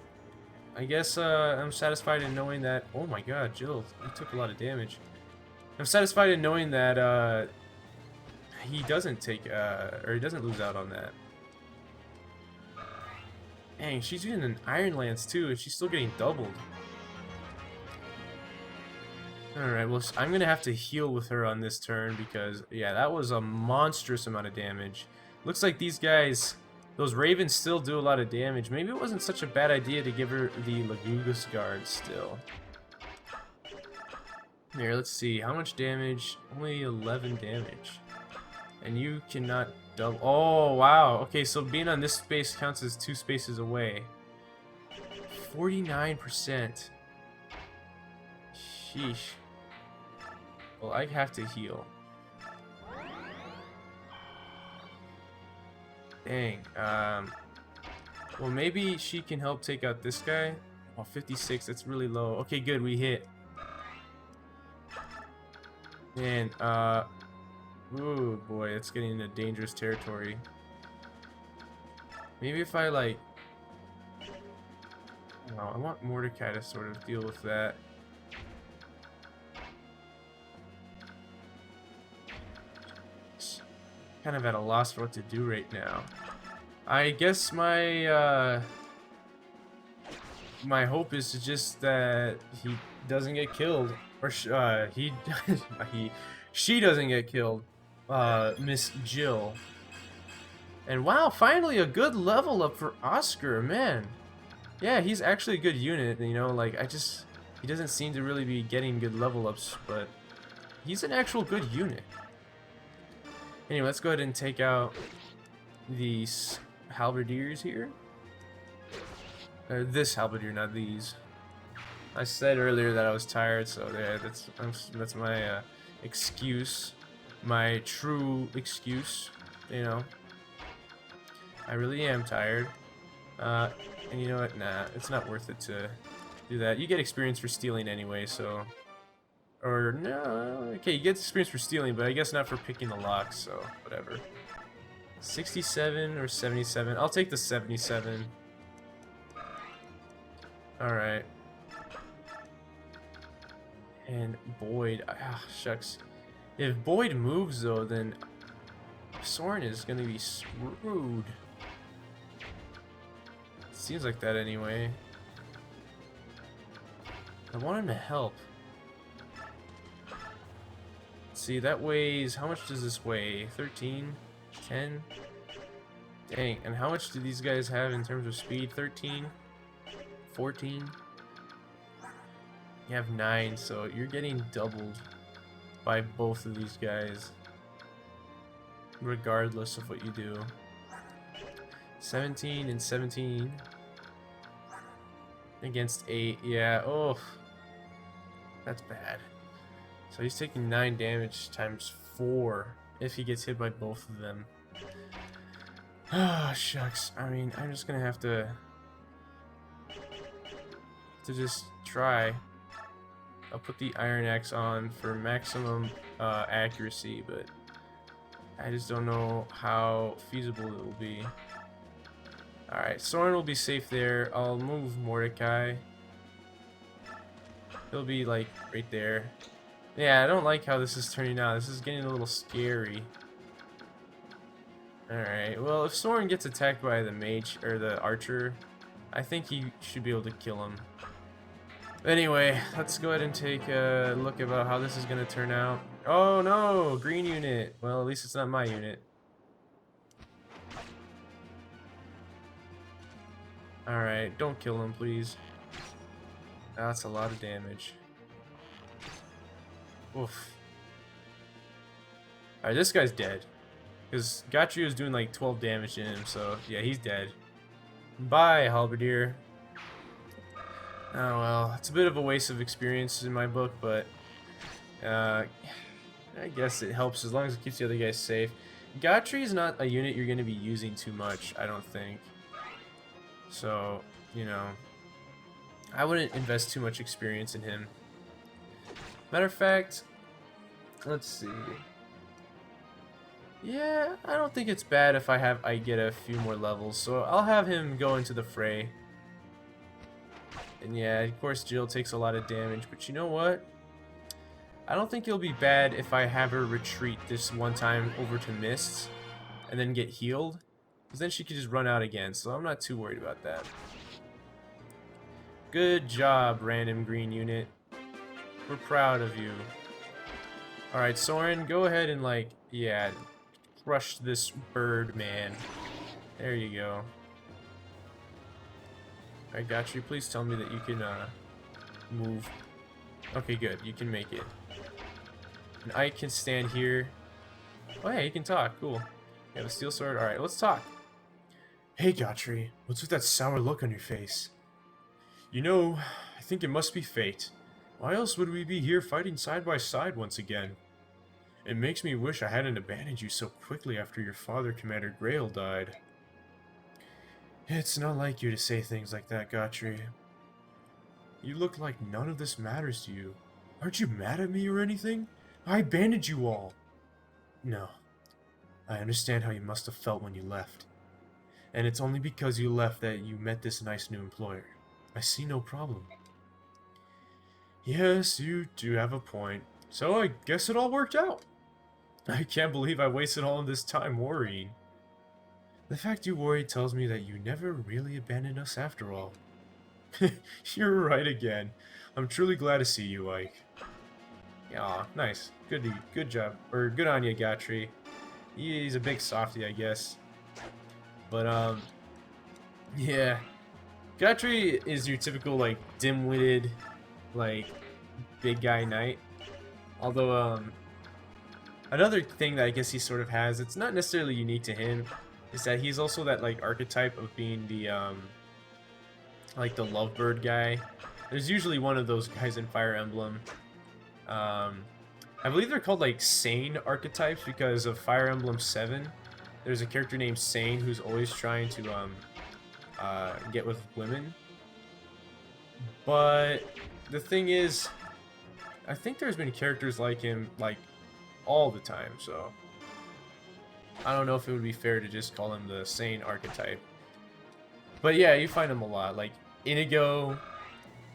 I guess I'm satisfied in knowing that. Oh my God, Jill, you took a lot of damage. I'm satisfied in knowing that he doesn't take or he doesn't lose out on that. Dang, she's using an Iron Lance too, and she's still getting doubled. Alright, well, I'm gonna have to heal with her on this turn because, yeah, that was a monstrous amount of damage. Looks like these guys, those ravens still do a lot of damage. Maybe it wasn't such a bad idea to give her the Lagugus Guard still. Here, let's see. How much damage? Only 11 damage. And you cannot double. Oh, wow. Okay, so being on this space counts as 2 spaces away. 49%. Sheesh. Well, I have to heal. Dang. Well, maybe she can help take out this guy. Oh, 56. That's really low. Okay, good. We hit. Man, ooh, boy, it's getting into dangerous territory. Maybe if I, like... No, I want Mordecai to sort of deal with that. Kind of at a loss for what to do right now. I guess my, my hope is to just that he doesn't get killed. Or, she doesn't get killed. Miss Jill. And wow, finally a good level up for Oscar, man. Yeah, he's actually a good unit, you know, like, he doesn't seem to really be getting good level ups, but he's an actual good unit. Anyway, let's go ahead and take out these halberdiers here. This halberdier, not these. I said earlier that I was tired, so yeah, that's my excuse, my true excuse. You know, I really am tired. And you know what? Nah, it's not worth it to do that. You get experience for stealing anyway, so. Or no, okay, you get experience for stealing, but I guess not for picking the locks, so whatever. 67 or 77? I'll take the 77. Alright. And Boyd, shucks. If Boyd moves though, then Soren is gonna be screwed. Seems like that anyway. I want him to help. See, that weighs, how much does this weigh? 13? 10? Dang, and how much do these guys have in terms of speed? 13? 14? You have 9, so you're getting doubled by both of these guys. Regardless of what you do. 17 and 17. Against 8, yeah, oh. That's bad. So he's taking 9 damage times 4 if he gets hit by both of them. Ah, shucks. I mean, I'm just gonna have to just try. I'll put the Iron Axe on for maximum accuracy, but I just don't know how feasible it will be. Alright, Soren will be safe there. I'll move Mordecai. He'll be like right there. Yeah, I don't like how this is turning out. This is getting a little scary. Alright, well, if Soren gets attacked by the mage, or the archer, I think he should be able to kill him. Anyway, let's go ahead and take a look about how this is going to turn out. Oh no, green unit. Well, at least it's not my unit. Alright, don't kill him, please. That's a lot of damage. Oof. Alright, this guy's dead. Because Gatrie was doing like 12 damage to him, so yeah, he's dead. Bye, halberdier. Oh well, it's a bit of a waste of experience in my book, but I guess it helps as long as it keeps the other guys safe. Gatrie is not a unit you're going to be using too much, I don't think. So, you know, I wouldn't invest too much experience in him. Matter of fact, let's see. Yeah, I don't think it's bad if I get a few more levels. So I'll have him go into the fray. And yeah, of course Jill takes a lot of damage, but you know what? I don't think it'll be bad if I have her retreat this one time over to Mists and then get healed. Because then she could just run out again, so I'm not too worried about that. Good job, random green unit. We're proud of you. Alright, Soren, go ahead and, like, yeah, crush this bird, man. There you go. Alright, Gatrie, please tell me that you can, move. Okay, good. You can make it. And I can stand here. Oh, yeah, you can talk. Cool. You have a steel sword. Alright, let's talk. Hey, Gatrie. What's with that sour look on your face? You know, I think it must be fate. Why else would we be here fighting side by side once again? It makes me wish I hadn't abandoned you so quickly after your father, Commander Grail, died. It's not like you to say things like that, Gatrie. You look like none of this matters to you. Aren't you mad at me or anything? I abandoned you all. No. I understand how you must have felt when you left. And it's only because you left that you met this nice new employer. I see no problem. Yes, you do have a point. So I guess it all worked out. I can't believe I wasted all of this time worrying. The fact you worried tells me that you never really abandoned us after all. You're right again. I'm truly glad to see you, Ike. Aw, nice. Good job. Or good on you, Gatrie. He's a big softie, I guess. But, yeah. Gatrie is your typical, like, dim-witted, like, big guy knight. Although, another thing that I guess he sort of has, it's not necessarily unique to him, is that he's also that, like, archetype of being the, like, the lovebird guy. There's usually one of those guys in Fire Emblem. I believe they're called, like, sane archetypes because of Fire Emblem 7. There's a character named Sane who's always trying to, get with women. But the thing is, I think there's been characters like him, like, all the time, so I don't know if it would be fair to just call him the sane archetype. But yeah, you find him a lot, like Inigo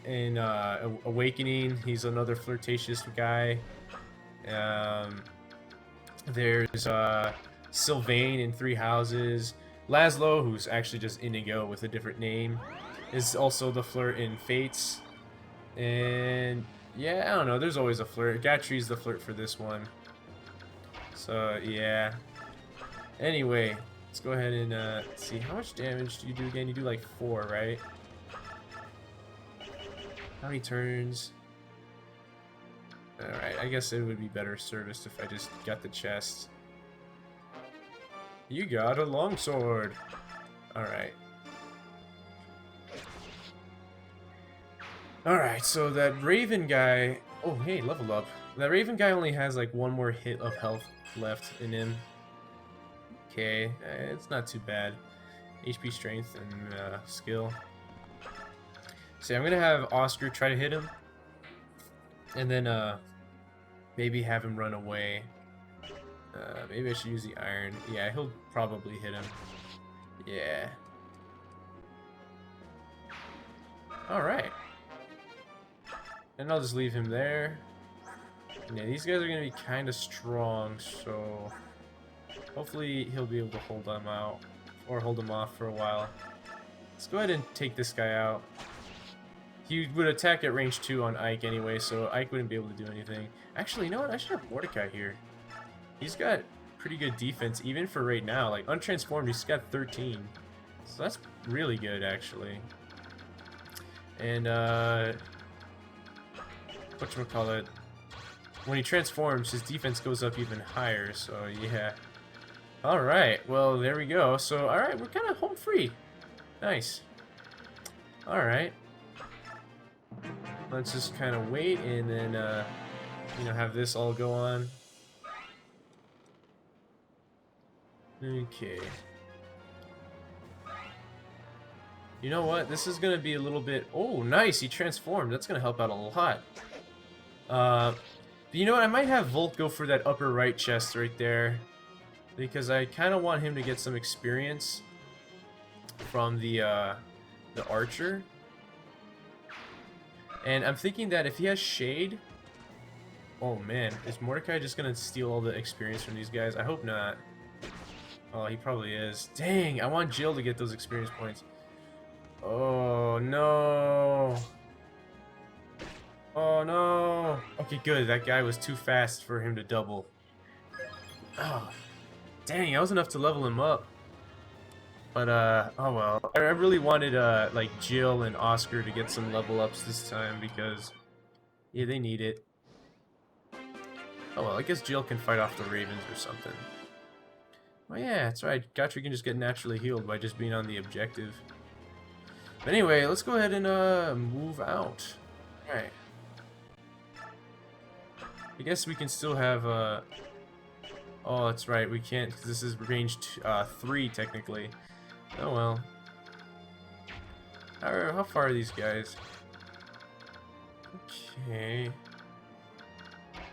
in Awakening. He's another flirtatious guy. There's Sylvain in Three Houses. Laszlo, who's actually just Inigo with a different name, is also the flirt in Fates. And yeah, I don't know, there's always a flirt. Gatrie's the flirt for this one. So yeah. Anyway, let's go ahead and see how much damage do you do again. You do like 4, right? How many turns? Alright, I guess it would be better serviced if I just got the chest. You got a longsword. Alright. Alright, so that Raven guy... Oh, hey, level up. That Raven guy only has like 1 more hit of health left in him. Okay, it's not too bad. HP, strength, and skill. So I'm gonna have Oscar try to hit him. And then maybe have him run away. Maybe I should use the iron. Yeah, he'll probably hit him. Yeah. Alright. And I'll just leave him there. And yeah, these guys are going to be kind of strong, so hopefully he'll be able to hold them out. Or hold them off for a while. Let's go ahead and take this guy out. He would attack at range 2 on Ike anyway, so Ike wouldn't be able to do anything. Actually, you know what? I should have Mordecai here. He's got pretty good defense, even for right now. Like, untransformed, he's got 13. So that's really good, actually. And, whatchamacallit, when he transforms, his defense goes up even higher, so yeah. Alright, well, there we go. So, alright, we're kind of home free. Nice. Alright. Let's just kind of wait and then, you know, have this all go on. Okay. You know what? This is gonna be a little bit... Oh, nice! He transformed. That's gonna help out a lot. But you know what? I might have Volke go for that upper right chest right there. Because I kind of want him to get some experience from the archer. And I'm thinking that if he has Shade... Oh man, is Mordecai just gonna steal all the experience from these guys? I hope not. Oh, he probably is. Dang, I want Jill to get those experience points. Oh no. Oh no. Okay, good. That guy was too fast for him to double. Oh, dang, that was enough to level him up. But, oh well. I really wanted, like, Jill and Oscar to get some level ups this time because, yeah, they need it. Oh well, I guess Jill can fight off the Ravens or something. Oh yeah, that's right. Gatrie can just get naturally healed by just being on the objective. But anyway, let's go ahead and, move out. Alright. I guess we can still have, oh, that's right, we can't, because this is range 3, technically. Oh well. How far are these guys? Okay.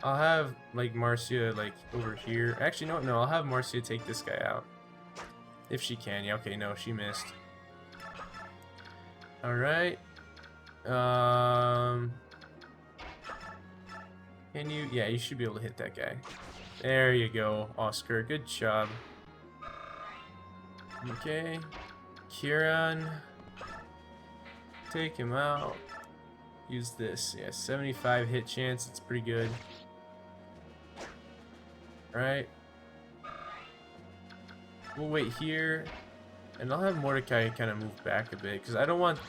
I'll have, like, Marcia, like, over here. Actually, no, I'll have Marcia take this guy out. If she can. Yeah, okay, no, she missed. Alright. Can you... Yeah, you should be able to hit that guy. There you go, Oscar. Good job. Okay. Kieran. Take him out. Use this. Yeah, 75 hit chance. It's pretty good. Alright. We'll wait here. And I'll have Mordecai kind of move back a bit. Because I don't want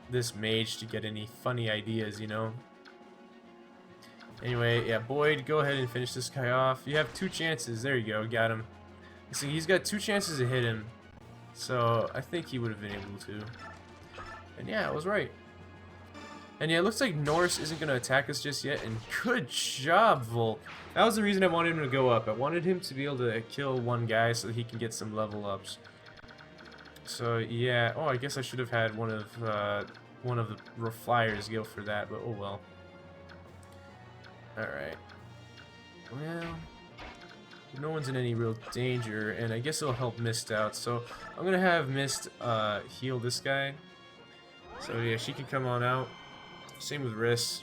this mage to get any funny ideas, you know? Anyway, yeah, Boyd, go ahead and finish this guy off. You have 2 chances. There you go. Got him. See, he's got 2 chances to hit him. So, I think he would have been able to. And yeah, I was right. And yeah, it looks like Norse isn't going to attack us just yet. And good job, Volke. That was the reason I wanted him to go up. I wanted him to be able to kill one guy so that he can get some level ups. So yeah. Oh, I guess I should have had one of the flyers go for that. But oh well. All right. Well, no one's in any real danger, and I guess it'll help Mist out. So I'm gonna have Mist heal this guy. So yeah, she can come on out. Same with Riss.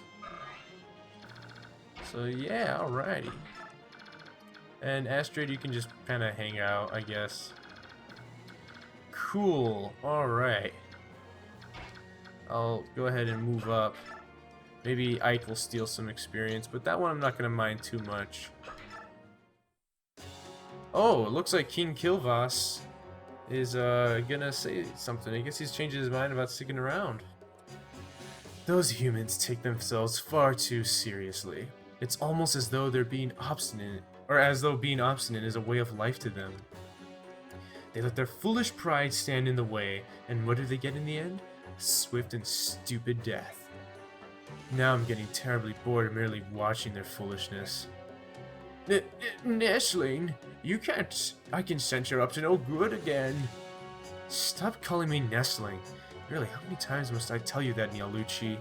So yeah, alrighty. And Astrid, you can just kind of hang out, I guess. Cool. Alright. I'll go ahead and move up. Maybe Ike will steal some experience, but that one I'm not going to mind too much. Oh, it looks like King Kilvas is gonna say something. I guess he's changed his mind about sticking around. Those humans take themselves far too seriously. It's almost as though they're being obstinate, or as though being obstinate is a way of life to them. They let their foolish pride stand in the way, and what do they get in the end? Swift and stupid death. Now I'm getting terribly bored of merely watching their foolishness. Nestling, you can't... I can sense you're up to no good again. Stop calling me Nestling. Really, how many times must I tell you that, Neolucci?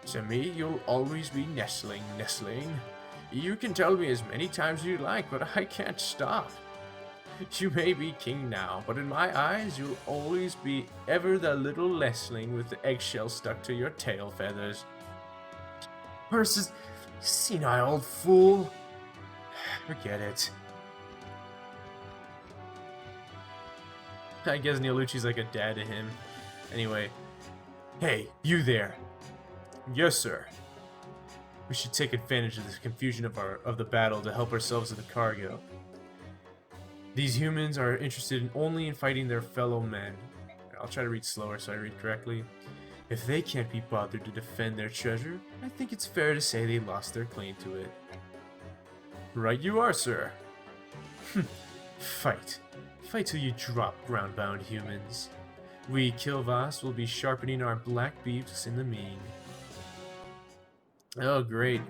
To me, you'll always be Nestling, Nestling. You can tell me as many times as you like, but I can't stop. You may be king now, but in my eyes, you'll always be ever the little Nestling with the eggshell stuck to your tail feathers. Versus, senile old fool. Forget it. I guess Neolucci's like a dad to him. Anyway. Hey, you there. Yes, sir. We should take advantage of the confusion of the battle to help ourselves to the cargo. These humans are interested only in fighting their fellow men. I'll try to read slower so I read correctly. If they can't be bothered to defend their treasure, I think it's fair to say they lost their claim to it. Right you are, sir. Fight. Fight till you drop, ground-bound humans. We, Kilvas, will be sharpening our black beaks in the mean. Oh, great.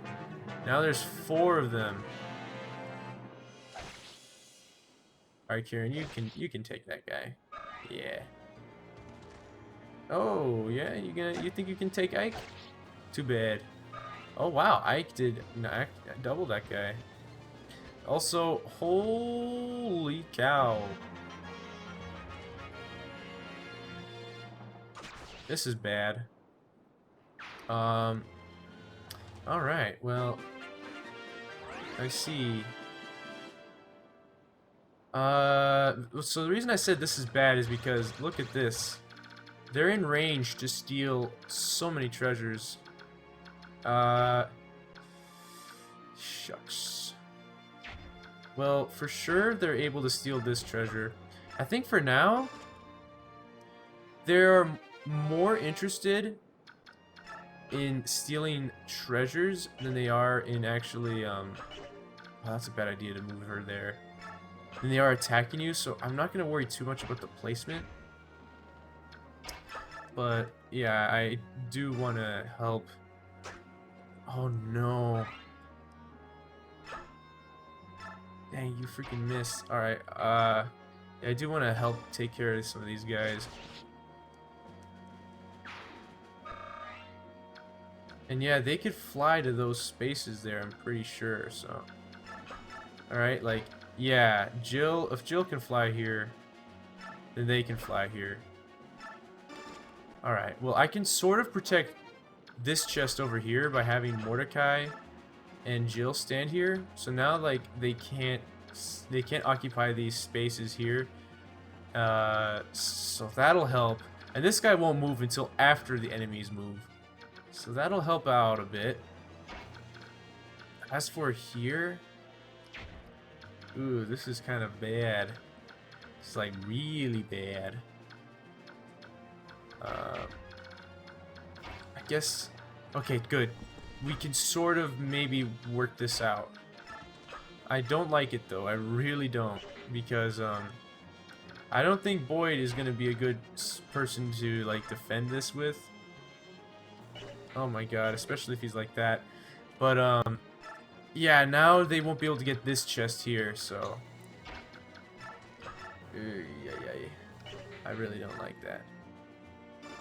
Now there's 4 of them. Alright, Kieran, you can take that guy. Yeah. Oh, yeah, you think you can take Ike? Too bad. Oh wow, Ike did double that guy. Also, holy cow. This is bad. Alright, well, I see. So the reason I said this is bad is because look at this. They're in range to steal so many treasures. Shucks. Well, for sure they're able to steal this treasure. I think for now, they're more interested in stealing treasures than they are in actually, oh, that's a bad idea to move her there. Than they are attacking you, so I'm not going to worry too much about the placement. But, yeah, I do want to help. Oh, no. Dang, you freaking missed. Alright, yeah, I do want to help take care of some of these guys. And yeah, they could fly to those spaces there, I'm pretty sure, so. Alright, like, yeah, Jill, if Jill can fly here, then they can fly here. Alright, well, I can sort of protect this chest over here by having Mordecai and Jill stand here. So now, like, they can't occupy these spaces here. So that'll help. And this guy won't move until after the enemies move. So that'll help out a bit. As for here, ooh, this is kind of bad. It's like really bad. I guess, okay, good. We can sort of maybe work this out. I don't like it though, I really don't. Because, I don't think Boyd is going to be a good person to, like, defend this with. Oh my god, especially if he's like that. But, yeah, now they won't be able to get this chest here, so. I really don't like that.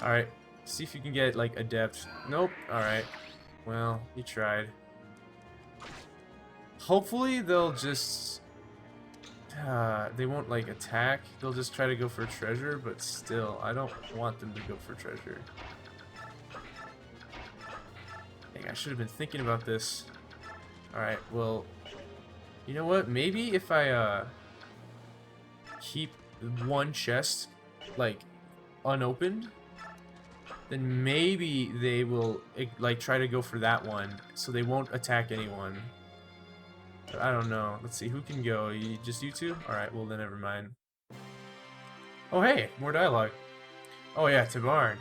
Alright, see if you can get, like, adept. Nope, alright. Well, you tried. Hopefully they'll just... they won't, like, attack. They'll just try to go for treasure, but still, I don't want them to go for treasure. Dang, I should have been thinking about this. Alright, well, you know what? Maybe if I, keep one chest, like, unopened, then maybe they will, like, try to go for that one, so they won't attack anyone. But I don't know. Let's see, who can go? Just you two? Alright, well then never mind. Oh hey, more dialogue. Oh yeah, Tabarn.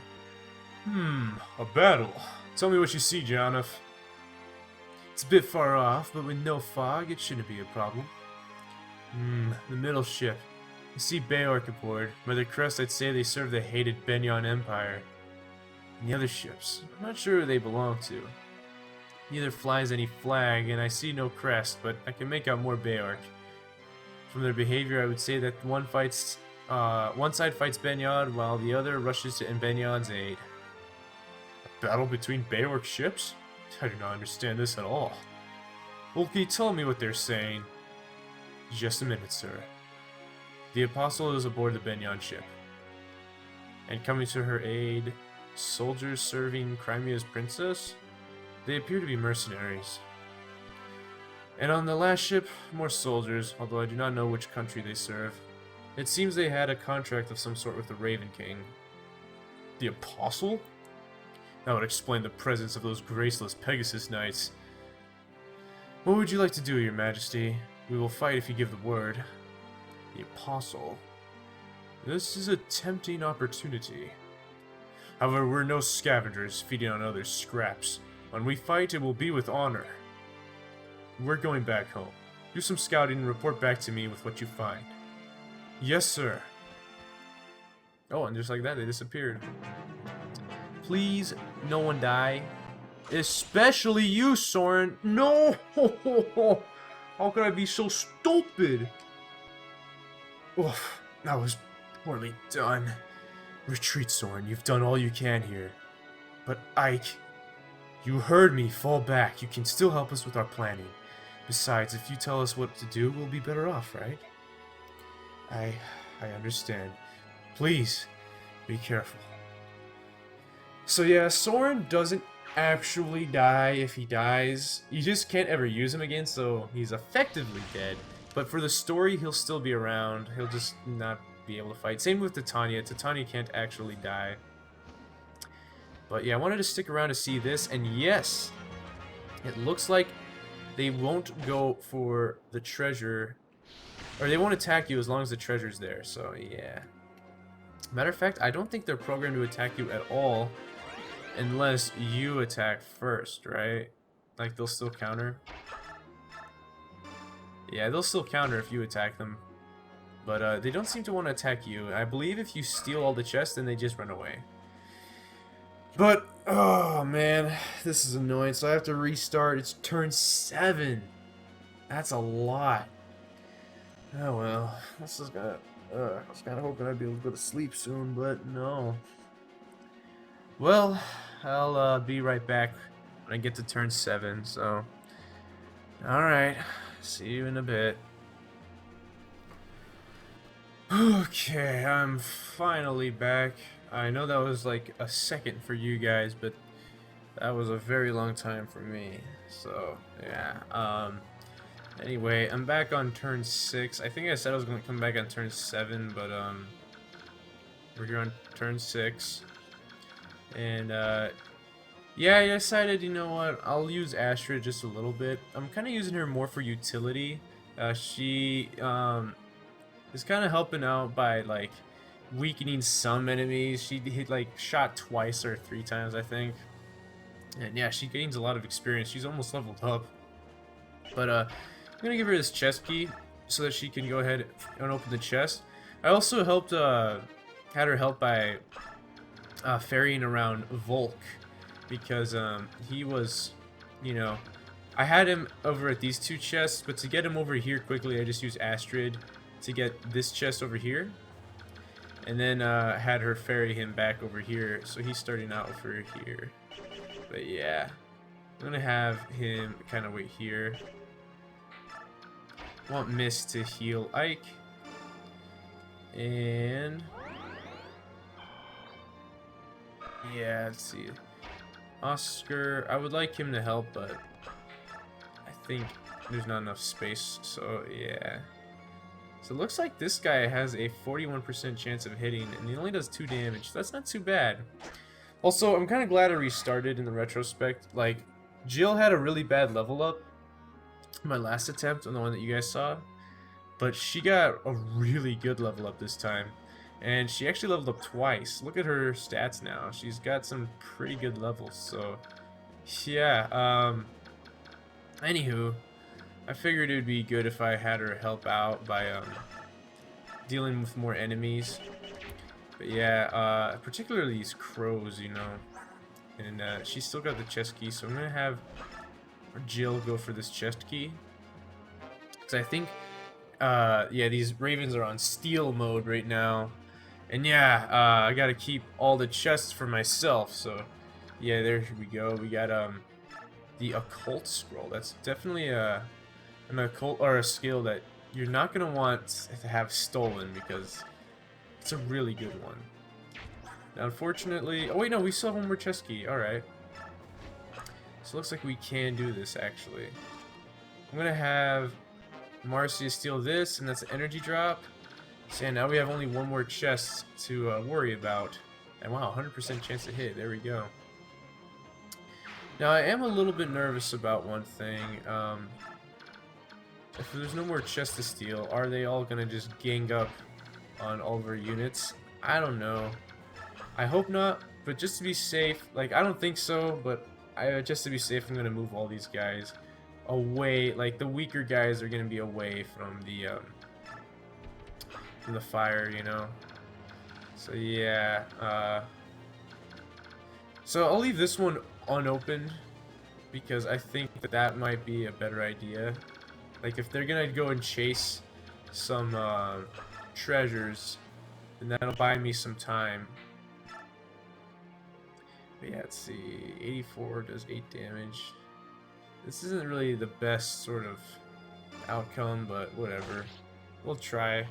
A battle. Tell me what you see, Jonathan. It's a bit far off, but with no fog, it shouldn't be a problem. The middle ship. I see Bayork aboard. By their crest, I'd say they serve the hated Benyon Empire. And the other ships, I'm not sure who they belong to. Neither flies any flag, and I see no crest, but I can make out more Bayork. From their behavior, I would say that one side fights Benyon, while the other rushes to Benyon's aid. A battle between Bayork ships? I do not understand this at all. Volke, tell me what they're saying. Just a minute, sir. The Apostle is aboard the Benyon ship. And coming to her aid, soldiers serving Crimea's princess? They appear to be mercenaries. And on the last ship, more soldiers, although I do not know which country they serve. It seems they had a contract of some sort with the Raven King. The Apostle? That would explain the presence of those graceless Pegasus Knights. What would you like to do, Your Majesty? We will fight if you give the word. The Apostle. This is a tempting opportunity. However, we're no scavengers feeding on others' scraps. When we fight, it will be with honor. We're going back home. Do some scouting and report back to me with what you find. Yes, sir. Oh, and just like that, they disappeared. Please, no one die. Especially you, Soren. No! How could I be so stupid? Oof, that was poorly done. Retreat, Soren. You've done all you can here. But Ike, you heard me. Fall back. You can still help us with our planning. Besides, if you tell us what to do, we'll be better off, right? I understand. Please, be careful. So yeah, Soren doesn't actually die. If he dies, you just can't ever use him again, so he's effectively dead. But for the story, he'll still be around. He'll just not be able to fight. Same with Titania. Titania can't actually die. But yeah, I wanted to stick around to see this, and yes, it looks like they won't go for the treasure, or they won't attack you as long as the treasure's there, so yeah. Matter of fact, I don't think they're programmed to attack you at all unless you attack first, right? Like, they'll still counter. Yeah, they'll still counter if you attack them. But they don't seem to want to attack you. I believe if you steal all the chests, then they just run away. But, oh man, this is annoying. So I have to restart. It's turn 7. That's a lot. Oh well, this is gonna... I was kind of hoping I'd be able to go to sleep soon, but no. Well, I'll be right back when I get to turn 7, so... Alright, see you in a bit. Okay, I'm finally back. I know that was like a second for you guys, but that was a very long time for me. So, yeah. Anyway, I'm back on turn 6. I think I said I was going to come back on turn 7, but, we're here on turn 6. And, yeah, I decided, you know what, I'll use Astrid just a little bit. I'm kind of using her more for utility. She, is kind of helping out by, like, weakening some enemies. She hit, like, shot twice or 3 times, I think. And, yeah, she gains a lot of experience. She's almost leveled up. But, I'm gonna give her this chest key so that she can go ahead and open the chest. I also helped, had her help by ferrying around Volke, because he was, you know, I had him over at these 2 chests, but to get him over here quickly, I just used Astrid to get this chest over here, and then had her ferry him back over here, so he's starting out over here. But yeah, I'm gonna have him kind of wait here. Want Miss to heal Ike. And yeah, let's see. Oscar, I would like him to help, but I think there's not enough space, so yeah. So it looks like this guy has a 41% chance of hitting, and he only does 2 damage. That's not too bad. Also, I'm kind of glad I restarted in the retrospect. Like, Jill had a really bad level up my last attempt on the one that you guys saw, but she got a really good level up this time, and she actually leveled up twice. Look at her stats now. She's got some pretty good levels, so yeah. Anywho, I figured it would be good if I had her help out by dealing with more enemies. But yeah, particularly these crows, you know. And she's still got the chest key, so I'm gonna have Jill go for this chest key, because I think yeah, these ravens are on steal mode right now, and yeah, I gotta keep all the chests for myself, so yeah, there we go. We got the occult scroll. That's definitely an occult, or a skill that you're not gonna want to have stolen, because it's a really good one. Now, unfortunately, oh wait, no, we still have one more chest key. All right. So it looks like we can do this, actually. I'm going to have Marcia steal this, and that's an energy drop. So yeah, now we have only one more chest to worry about. And wow, 100% chance to hit. There we go. Now, I am a little bit nervous about one thing. If there's no more chests to steal, are they all going to just gang up on all of our units? I don't know. I hope not, but just to be safe, like, I don't think so, but just to be safe, I'm gonna move all these guys away. Like, the weaker guys are gonna be away from the fire, you know. So yeah, so I'll leave this one unopened, because I think that might be a better idea. Like, if they're gonna go and chase some treasures, and that'll buy me some time. But yeah, let's see. 84 does 8 damage. This isn't really the best sort of outcome, but whatever. We'll try.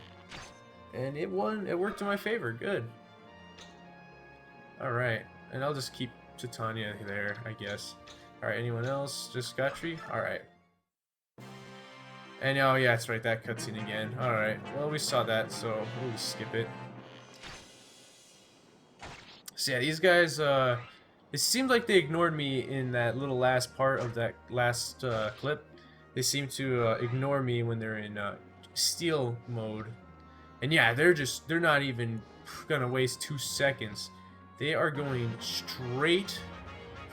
And it won. It worked in my favor. Good. Alright. And I'll just keep Titania there, I guess. Alright, anyone else? Just Gatrie? Alright. And oh yeah, that's right, that cutscene again. Alright, well we saw that, so we'll just skip it. So yeah, these guys, it seemed like they ignored me in that little last part of that last clip. They seem to ignore me when they're in steal mode. And yeah, they're not even gonna waste 2 seconds. They are going straight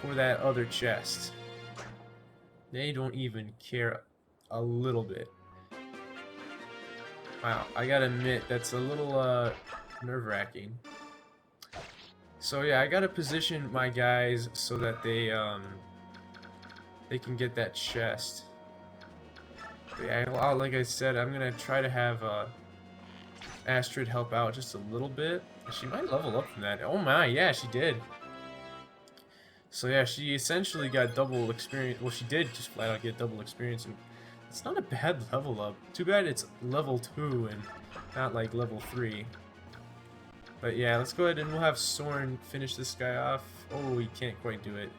for that other chest. They don't even care a little bit. Wow, I gotta admit, that's a little nerve-wracking. So yeah, I gotta position my guys so that they can get that chest. But yeah, like I said, I'm gonna try to have Astrid help out just a little bit. She might level up from that. Oh my, yeah, she did. So yeah, she essentially got double experience. Well, she did just flat out get double experience, and it's not a bad level up. Too bad it's level 2 and not like level 3. But yeah, let's go ahead and we'll have Soren finish this guy off. Oh, he can't quite do it.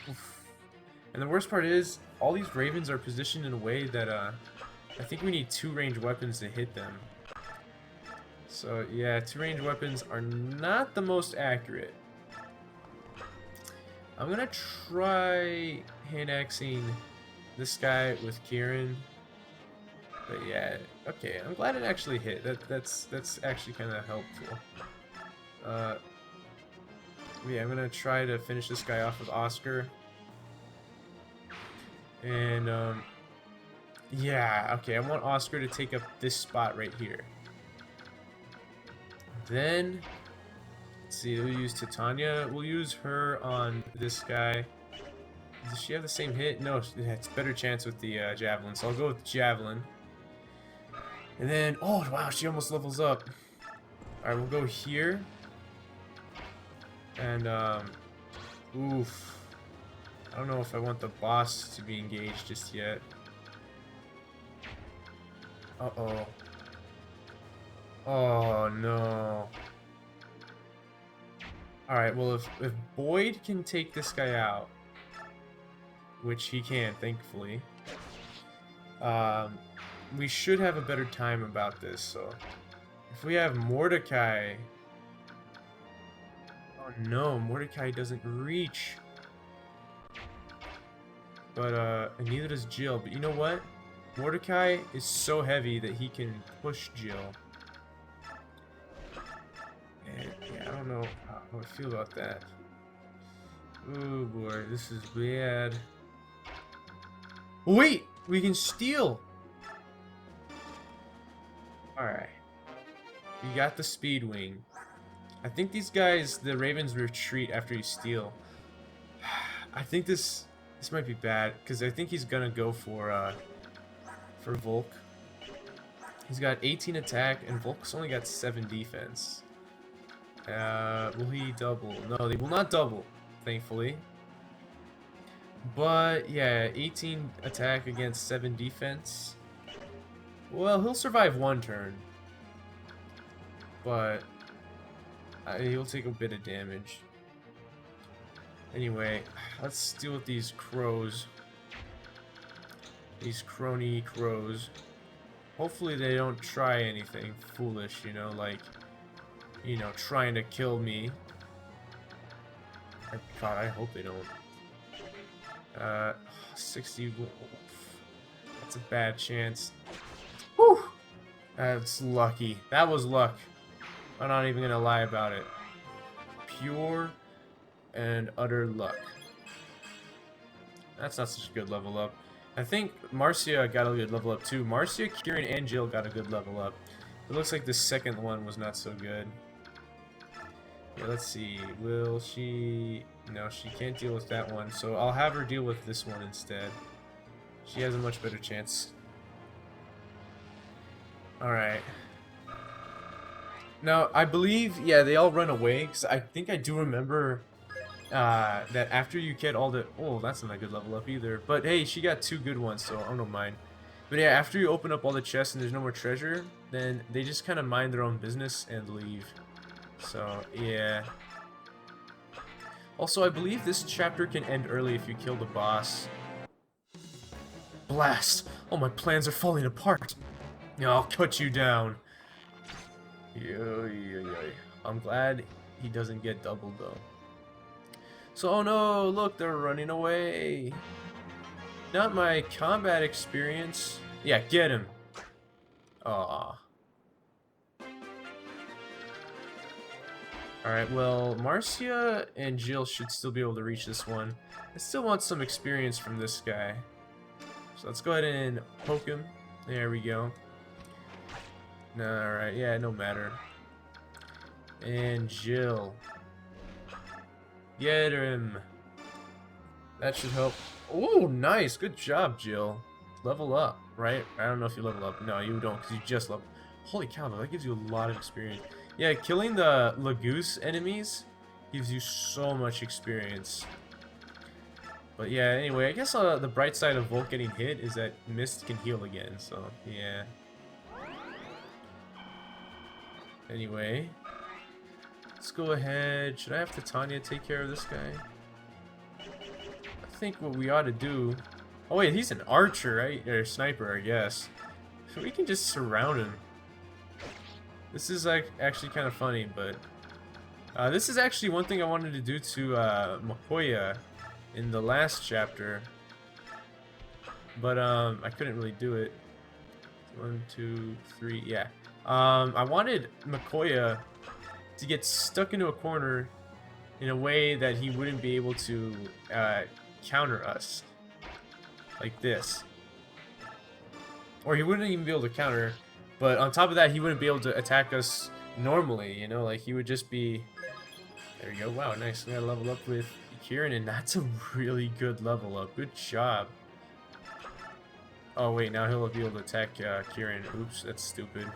Oof. And the worst part is, all these ravens are positioned in a way that I think we need 2 ranged weapons to hit them. So yeah, 2 ranged weapons are not the most accurate. I'm gonna try hand-axing this guy with Kieran. But yeah, okay, I'm glad it actually hit. That's actually kind of helpful. Yeah, I'm gonna try to finish this guy off with Oscar. And yeah, okay, I want Oscar to take up this spot right here. Then, let's see, we'll use Titania. We'll use her on this guy. Does she have the same hit? No, it's better chance with the Javelin, so I'll go with Javelin. And then, oh wow, she almost levels up. Alright, we'll go here. And, oof. I don't know if I want the boss to be engaged just yet. Uh-oh. Oh, no. Alright, well, if Boyd can take this guy out, which he can, thankfully, we should have a better time about this. So, if we have Mordecai... Oh, no, Mordecai doesn't reach. But, and neither does Jill. But you know what? Mordecai is so heavy that he can push Jill. And, yeah, I don't know how I feel about that. Oh boy, this is bad. Wait! We can steal! Alright. We got the speed wing. I think these guys, the Ravens retreat after you steal. I think this might be bad, because I think he's gonna go for Volke. He's got 18 attack, and Volke's only got 7 defense. Will he double? No, they will not double, thankfully. But, yeah, 18 attack against 7 defense. Well, he'll survive 1 turn. But, he'll take a bit of damage. Anyway, let's deal with these crows. These crony crows. Hopefully they don't try anything foolish, you know, like, you know, trying to kill me. God, I hope they don't. 60. That's a bad chance. Whew! That's lucky. That was luck. I'm not even gonna lie about it. Pure and utter luck. That's not such a good level up. I think Marcia got a good level up too. Marcia, Kieran, and Jill got a good level up. It looks like the second one was not so good. Yeah, let's see. Will she... No, she can't deal with that one, so I'll have her deal with this one instead. She has a much better chance. Alright. Now, I believe, yeah, they all run away, because I think I do remember that after you get all the... Oh, that's not a good level up either. But hey, she got 2 good ones, so I don't mind. But yeah, after you open up all the chests and there's no more treasure, then they just kind of mind their own business and leave. So, yeah. Also, I believe this chapter can end early if you kill the boss. Blast! All my plans are falling apart. I'll cut you down. I'm glad he doesn't get doubled though. So, oh no, look, they're running away. Not my combat experience. Yeah, get him. Aw. Alright, well, Marcia and Jill should still be able to reach this one. I still want some experience from this guy. So let's go ahead and poke him. There we go. Alright, yeah, no matter. And Jill. Get him. That should help. Oh, nice. Good job, Jill. Level up, right? I don't know if you level up. No, you don't, because you just level. Holy cow, that gives you a lot of experience. Yeah, killing the Lagoose enemies gives you so much experience. But yeah, anyway, I guess the bright side of Volke getting hit is that Mist can heal again, so yeah. Anyway, let's go ahead. Should I have Titania take care of this guy? I think what we ought to do... Oh wait, he's an archer, right? Or a sniper, I guess. So we can just surround him. This is like actually kind of funny, but... this is actually one thing I wanted to do to Makoya in the last chapter. But I couldn't really do it. 1, 2, 3, yeah. I wanted Makoya to get stuck into a corner in a way that he wouldn't be able to counter us. Like this. Or he wouldn't even be able to counter, but on top of that, he wouldn't be able to attack us normally, you know? Like, he would just be... There you go. Wow, nice. We got to level up with Kieran, and that's a really good level up. Good job. Oh, wait, now he'll be able to attack Kieran. Oops, that's stupid.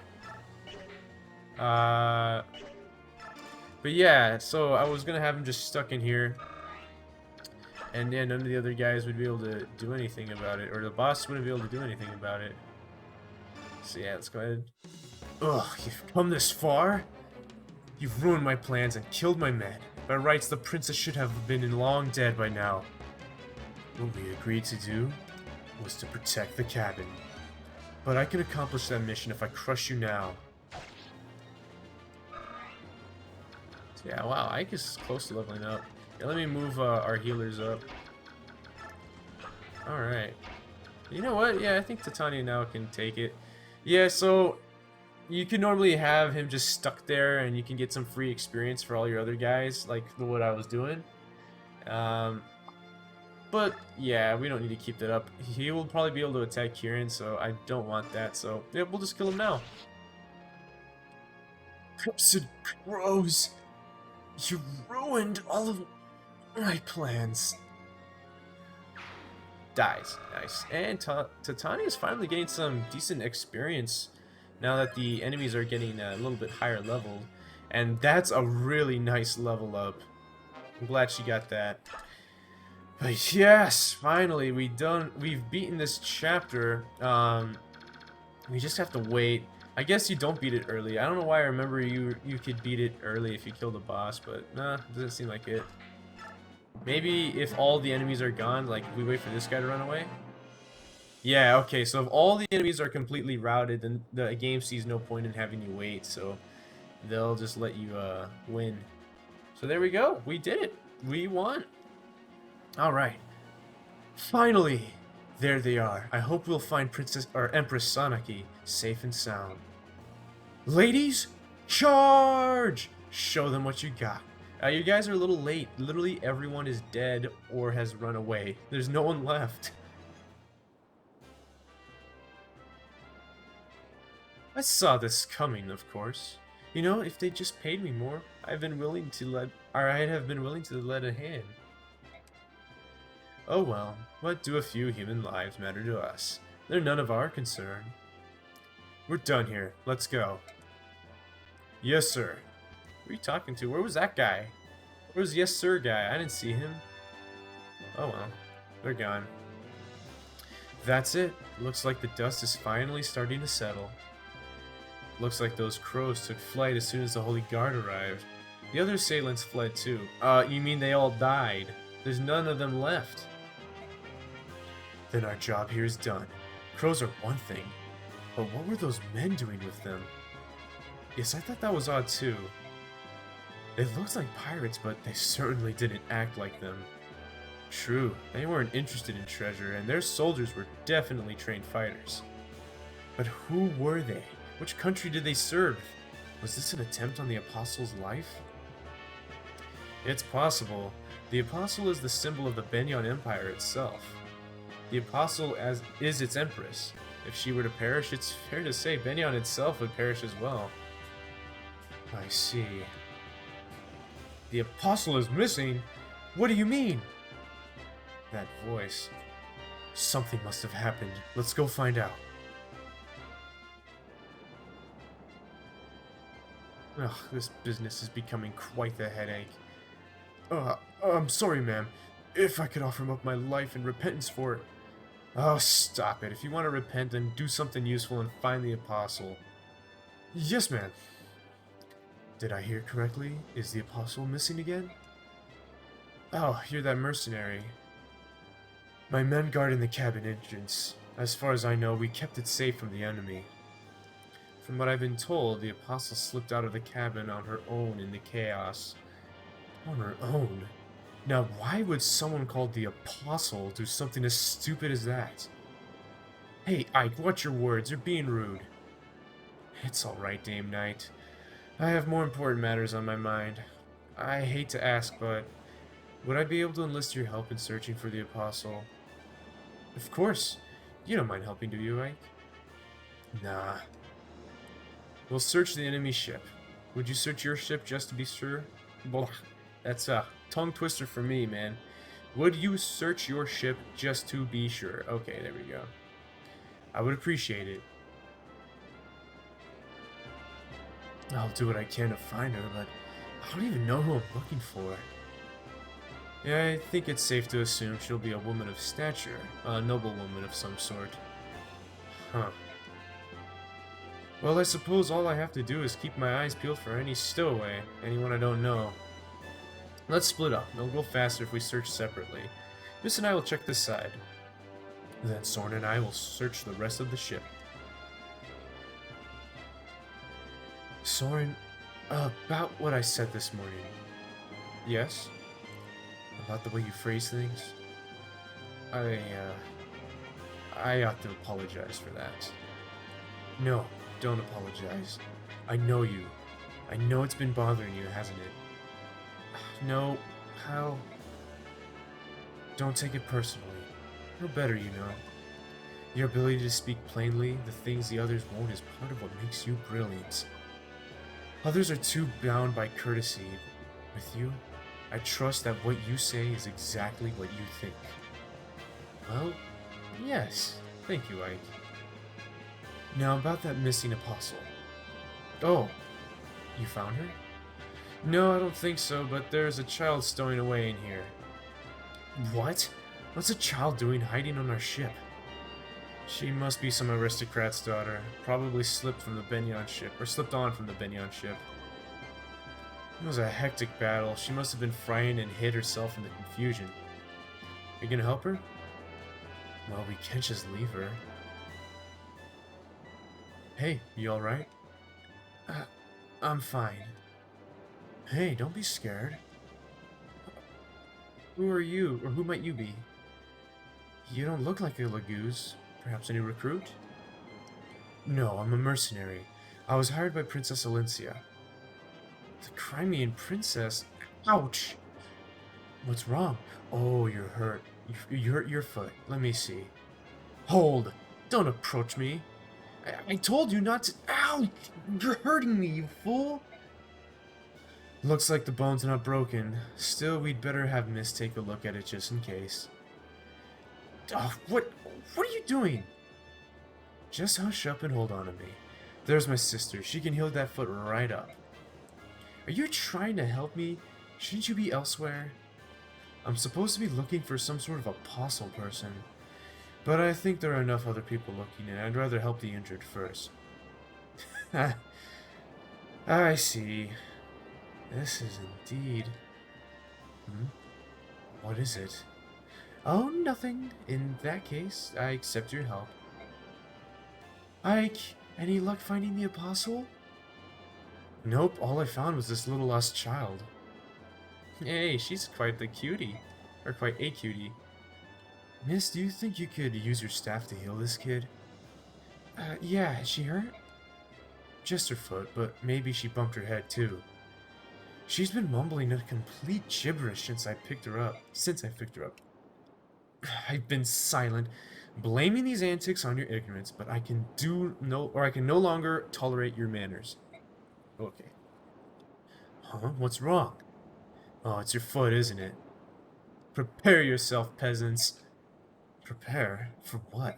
But yeah, so I was gonna have him just stuck in here, and then none of the other guys would be able to do anything about it, or the boss wouldn't be able to do anything about it. So yeah, let's go ahead. Ugh, you've come this far? You've ruined my plans and killed my men. By rights, the princess should have been long dead by now. What we agreed to do was to protect the cabin. But I can accomplish that mission if I crush you now. Yeah, wow, Ike is close to leveling up. Yeah, let me move our healers up. Alright. You know what? Yeah, I think Titania now can take it. Yeah, so you can normally have him just stuck there and you can get some free experience for all your other guys, like what I was doing. But yeah, we don't need to keep that up. He will probably be able to attack Kieran, so I don't want that. So yeah, we'll just kill him now. Cursed crows! You ruined all of my plans. Dies. Nice. And Titania is finally getting some decent experience now that the enemies are getting a little bit higher level. And that's a really nice level up. I'm glad she got that. But yes, finally we've beaten this chapter. We just have to wait. I guess you don't beat it early. I don't know why I remember you could beat it early if you kill the boss, but nah, doesn't seem like it. Maybe if all the enemies are gone, like we wait for this guy to run away? Yeah, okay, so if all the enemies are completely routed, then the game sees no point in having you wait, so they'll just let you win. So there we go. We did it. We won. Alright. Finally! There they are. I hope we'll find Princess or Empress Sanaki safe and sound. Ladies, charge! Show them what you got. You guys are a little late. Literally everyone is dead or has run away. There's no one left. I saw this coming, of course. You know, if they just paid me more, I'd have been willing to lend a hand. Oh well, what do a few human lives matter to us? They're none of our concern. We're done here. Let's go. Yes, sir. Who are you talking to? Where was that guy? Where was yes, sir guy? I didn't see him. Oh well. They're gone. That's it. Looks like the dust is finally starting to settle. Looks like those crows took flight as soon as the Holy Guard arrived. The other assailants fled too. You mean they all died? There's none of them left. Then our job here is done. Crows are one thing, but what were those men doing with them? Yes, I thought that was odd too. They looked like pirates, but they certainly didn't act like them. True, they weren't interested in treasure, and their soldiers were definitely trained fighters. But who were they? Which country did they serve? Was this an attempt on the Apostle's life? It's possible. The Apostle is the symbol of the Benyon Empire itself. The Apostle is its empress. If she were to perish, it's fair to say Benyon itself would perish as well. I see. The Apostle is missing? What do you mean? That voice. Something must have happened. Let's go find out. Ugh, this business is becoming quite the headache. I'm sorry, ma'am. If I could offer up my life in repentance for it. Oh, stop it. If you want to repent, then do something useful and find the Apostle. Yes, ma'am. Did I hear correctly? Is the Apostle missing again? Oh, you're that mercenary. My men guarding the cabin entrance. As far as I know, we kept it safe from the enemy. From what I've been told, the Apostle slipped out of the cabin on her own in the chaos. On her own? Now, why would someone called the Apostle do something as stupid as that? Hey, Ike, watch your words. You're being rude. It's alright, Dame Knight. I have more important matters on my mind. I hate to ask, but would I be able to enlist your help in searching for the Apostle? Of course. You don't mind helping, do you, Ike? Nah. We'll search the enemy ship. Would you search your ship just to be sure? Blah. That's a tongue twister for me, man. Would you search your ship just to be sure? Okay, there we go. I would appreciate it. I'll do what I can to find her, but I don't even know who I'm looking for. Yeah, I think it's safe to assume she'll be a woman of stature, a noble woman of some sort. Huh. Well, I suppose all I have to do is keep my eyes peeled for any stowaway, anyone I don't know. Let's split up. It'll go faster if we search separately. Miss and I will check this side. Then Soren and I will search the rest of the ship. Soren, about what I said this morning. Yes? About the way you phrase things? I ought to apologize for that. No, don't apologize. I know you. I know it's been bothering you, hasn't it? No, how? Don't take it personally. You're better, you know. Your ability to speak plainly, the things the others won't, is part of what makes you brilliant. Others are too bound by courtesy. With you, I trust that what you say is exactly what you think. Well, yes. Thank you, Ike. Now about that missing apostle. Oh, you found her? No, I don't think so, but there's a child stowing away in here. What? What's a child doing hiding on our ship? She must be some aristocrat's daughter. Probably slipped from the Benyon ship, or slipped on from the Benyon ship. It was a hectic battle. She must have been frightened and hid herself in the confusion. Are you gonna help her? Well, we can't just leave her. Hey, you alright? I'm fine. Hey, don't be scared. Who are you, or who might you be? You don't look like a Laguz. Perhaps a new recruit? No, I'm a mercenary. I was hired by Princess Alencia. The Crimean princess? Ouch! What's wrong? Oh, you're hurt. You hurt your foot. Let me see. Hold! Don't approach me! I told you not to— Ow! You're hurting me, you fool! Looks like the bone's not broken. Still, we'd better have Miss take a look at it just in case. Oh, what are you doing? Just hush up and hold on to me. There's my sister. She can heal that foot right up. Are you trying to help me? Shouldn't you be elsewhere? I'm supposed to be looking for some sort of apostle person, but I think there are enough other people looking and I'd rather help the injured first. I see. This is indeed... Hmm? What is it? Oh, nothing. In that case, I accept your help. Ike, any luck finding the apostle? Nope, all I found was this little lost child. Hey, she's quite the cutie. Or quite a cutie. Miss, do you think you could use your staff to heal this kid? Yeah, is she hurt? Just her foot, but maybe she bumped her head too. She's been mumbling a complete gibberish since I picked her up. I've been silent, blaming these antics on your ignorance, but I can no longer tolerate your manners. Okay. Huh? What's wrong? Oh, it's your foot, isn't it? Prepare yourself, peasants. Prepare? For what?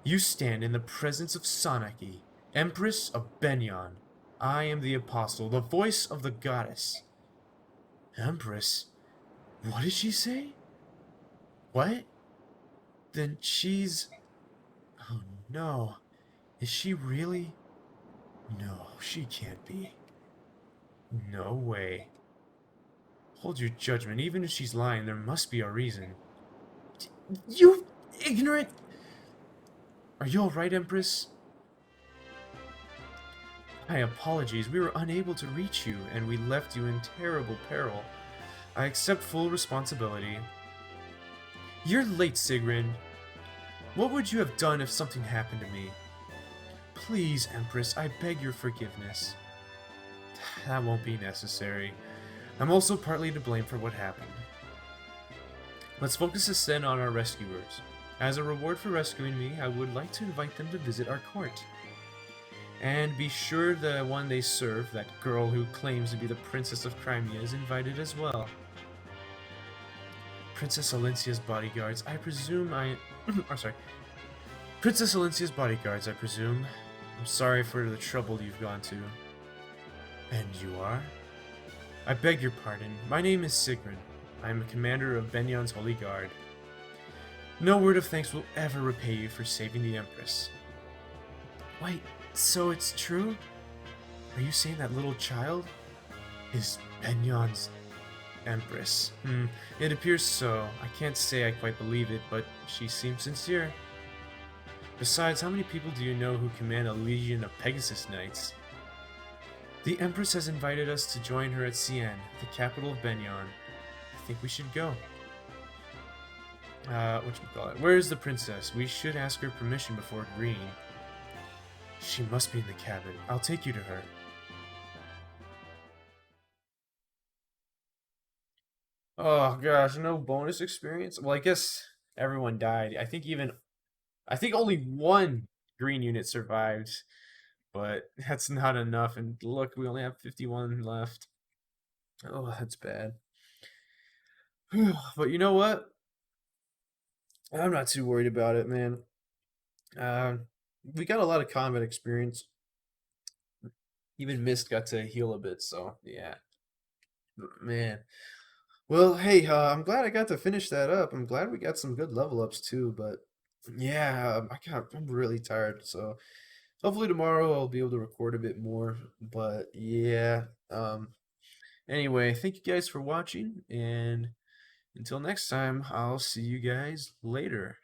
You stand in the presence of Sanaki, Empress of Benyon. I am the Apostle, the voice of the goddess. Empress? What did she say? What? Then she's... Oh no. Is she really? No, she can't be. No way. Hold your judgment. Even if she's lying, there must be a reason. You ignorant... Are you alright, Empress? My apologies. We were unable to reach you, and we left you in terrible peril. I accept full responsibility. You're late, Sigrun. What would you have done if something happened to me? Please, Empress, I beg your forgiveness. That won't be necessary. I'm also partly to blame for what happened. Let's focus instead on our rescuers. As a reward for rescuing me, I would like to invite them to visit our court. And be sure the one they serve, that girl who claims to be the Princess of Crimea, is invited as well. Princess Alencia's bodyguards, I presume Princess Alencia's bodyguards, I presume. I'm sorry for the trouble you've gone to. And you are? I beg your pardon. My name is Sigrun. I am a commander of Benyon's Holy Guard. No word of thanks will ever repay you for saving the Empress. Wait, so it's true? Are you saying that little child is Benyon's Empress? It appears so. I can't say I quite believe it, but she seems sincere. Besides, how many people do you know who command a legion of Pegasus Knights? The Empress has invited us to join her at Cian, the capital of Benyon. I think we should go. Whatchamacallit? Where is the princess? We should ask her permission before agreeing. She must be in the cabin. I'll take you to her. Oh gosh, no bonus experience? Well, I guess everyone died. I think only one green unit survived, but that's not enough. And look, we only have 51 left. Oh, that's bad. But you know what? I'm not too worried about it, man. Uh, we got a lot of combat experience. Even Mist got to heal a bit, so yeah. Man. Well, hey, I'm glad I got to finish that up. I'm glad we got some good level ups too, but yeah, I'm really tired, so hopefully tomorrow I'll be able to record a bit more. But yeah, anyway, thank you guys for watching, and until next time, I'll see you guys later.